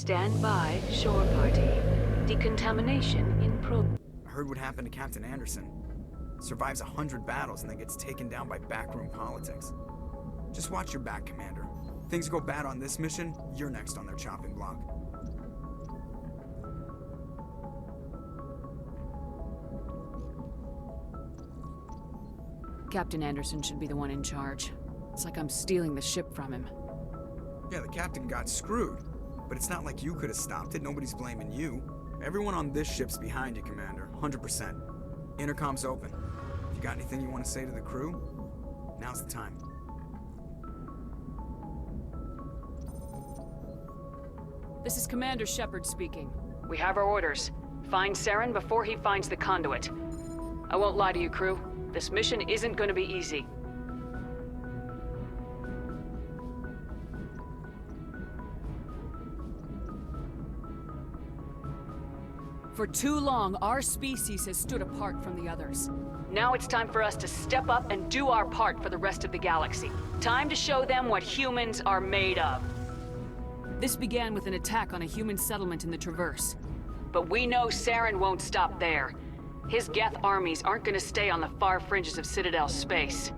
Stand by, shore party. Decontamination in I heard what happened to Captain Anderson. Survives 100 battles and then gets taken down by backroom politics. Just watch your back, Commander. Things go bad on this mission, you're next on their chopping block. Captain Anderson should be the one in charge. It's like I'm stealing the ship from him. Yeah, the captain got screwed. But it's not like you could have stopped it. Nobody's blaming you. Everyone on this ship's behind you, Commander. 100%. Intercom's open. If you got anything you want to say to the crew, now's the time. This is Commander Shepard speaking. We have our orders. Find Saren before he finds the conduit. I won't lie to you, crew. This mission isn't going to be easy. For too long, our species has stood apart from the others. Now it's time for us to step up and do our part for the rest of the galaxy. Time to show them what humans are made of. This began with an attack on a human settlement in the Traverse. But we know Saren won't stop there. His Geth armies aren't going to stay on the far fringes of Citadel space.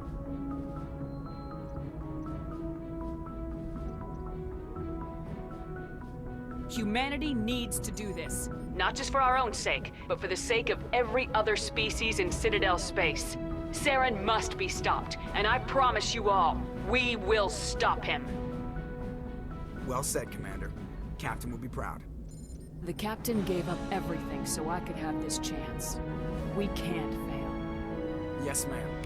Humanity needs to do this. Not just for our own sake, but for the sake of every other species in Citadel space. Saren must be stopped, and I promise you all, we will stop him. Well said, Commander. Captain will be proud. The Captain gave up everything so I could have this chance. We can't fail. Yes, ma'am.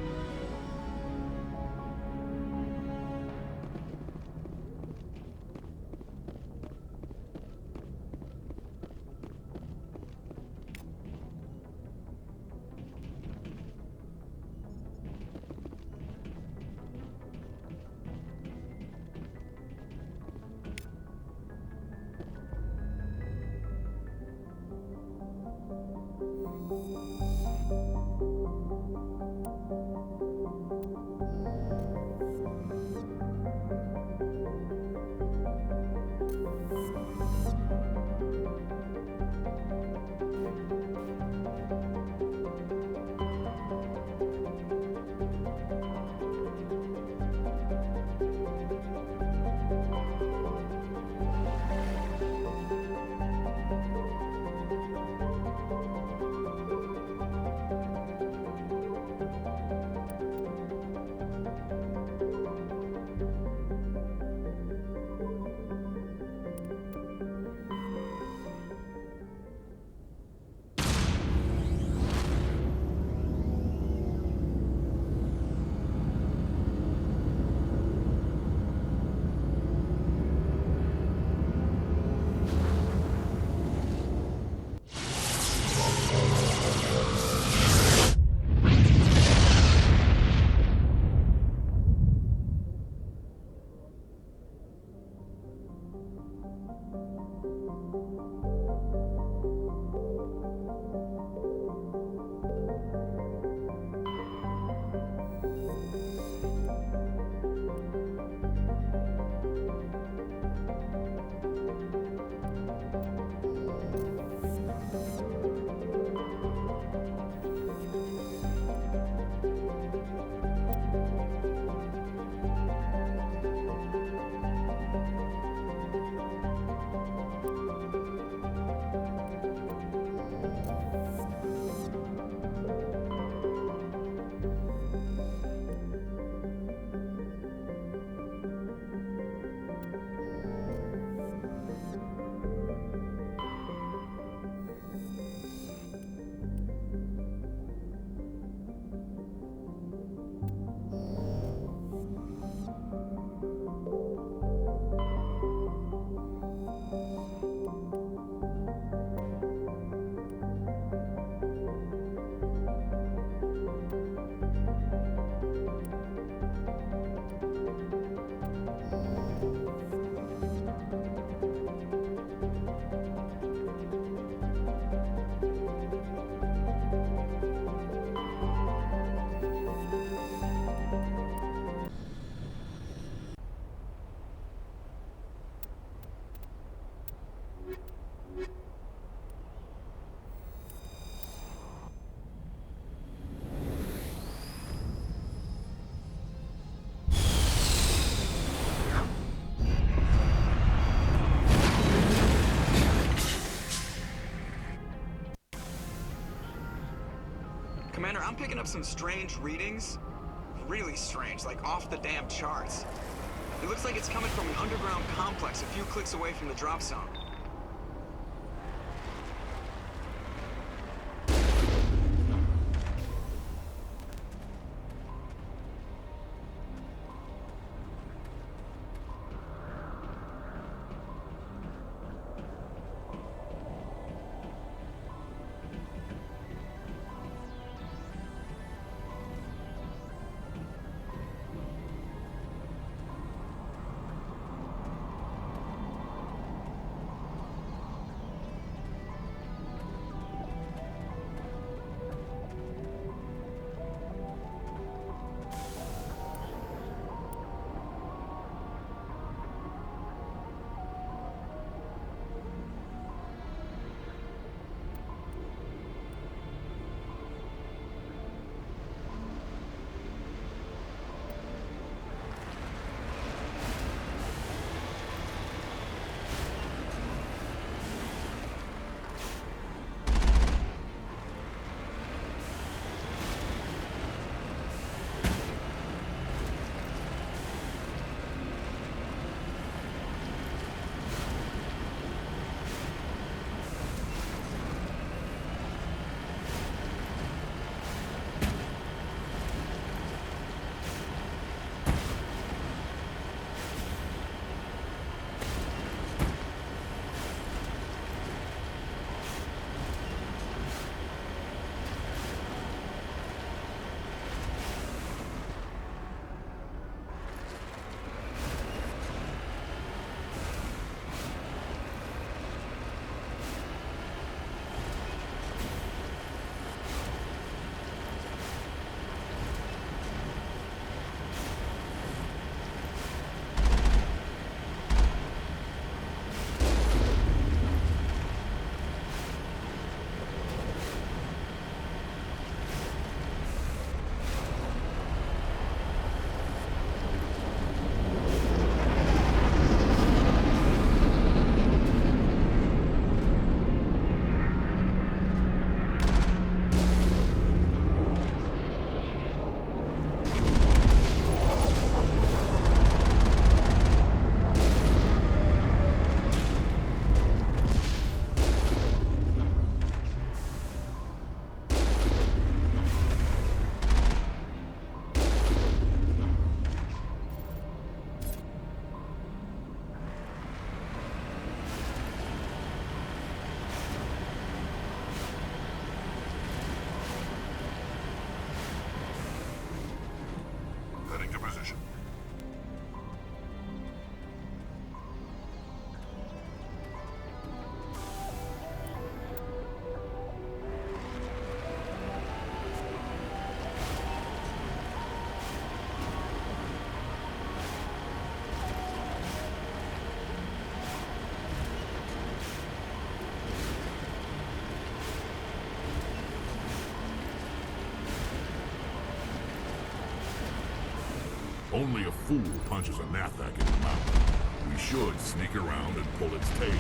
Commander, I'm picking up some strange readings. Really strange, like off the damn charts. It looks like it's coming from an underground complex a few clicks away from the drop zone. Only a fool punches a Nathak in the mouth. We should sneak around and pull its tail.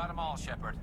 got them all, Shepard.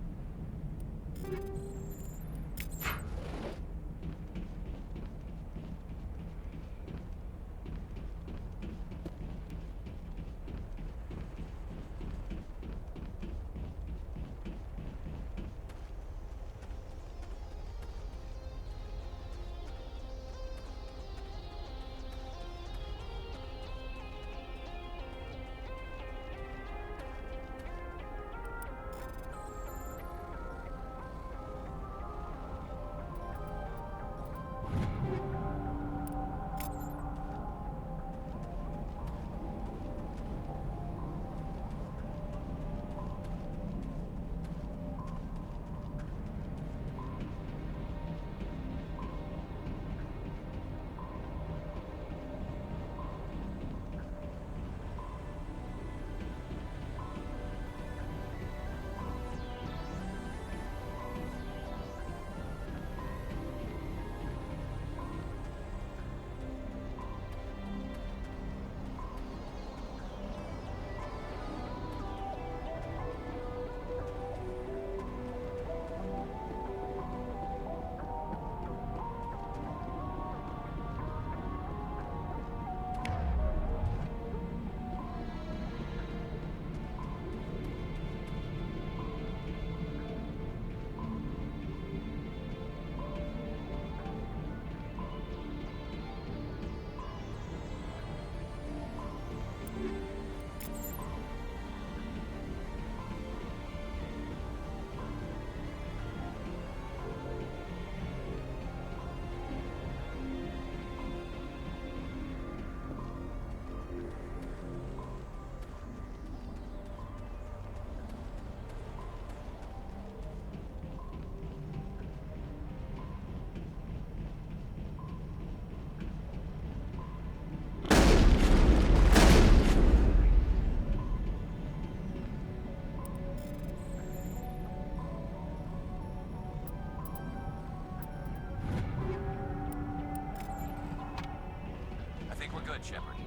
Good, Shepard.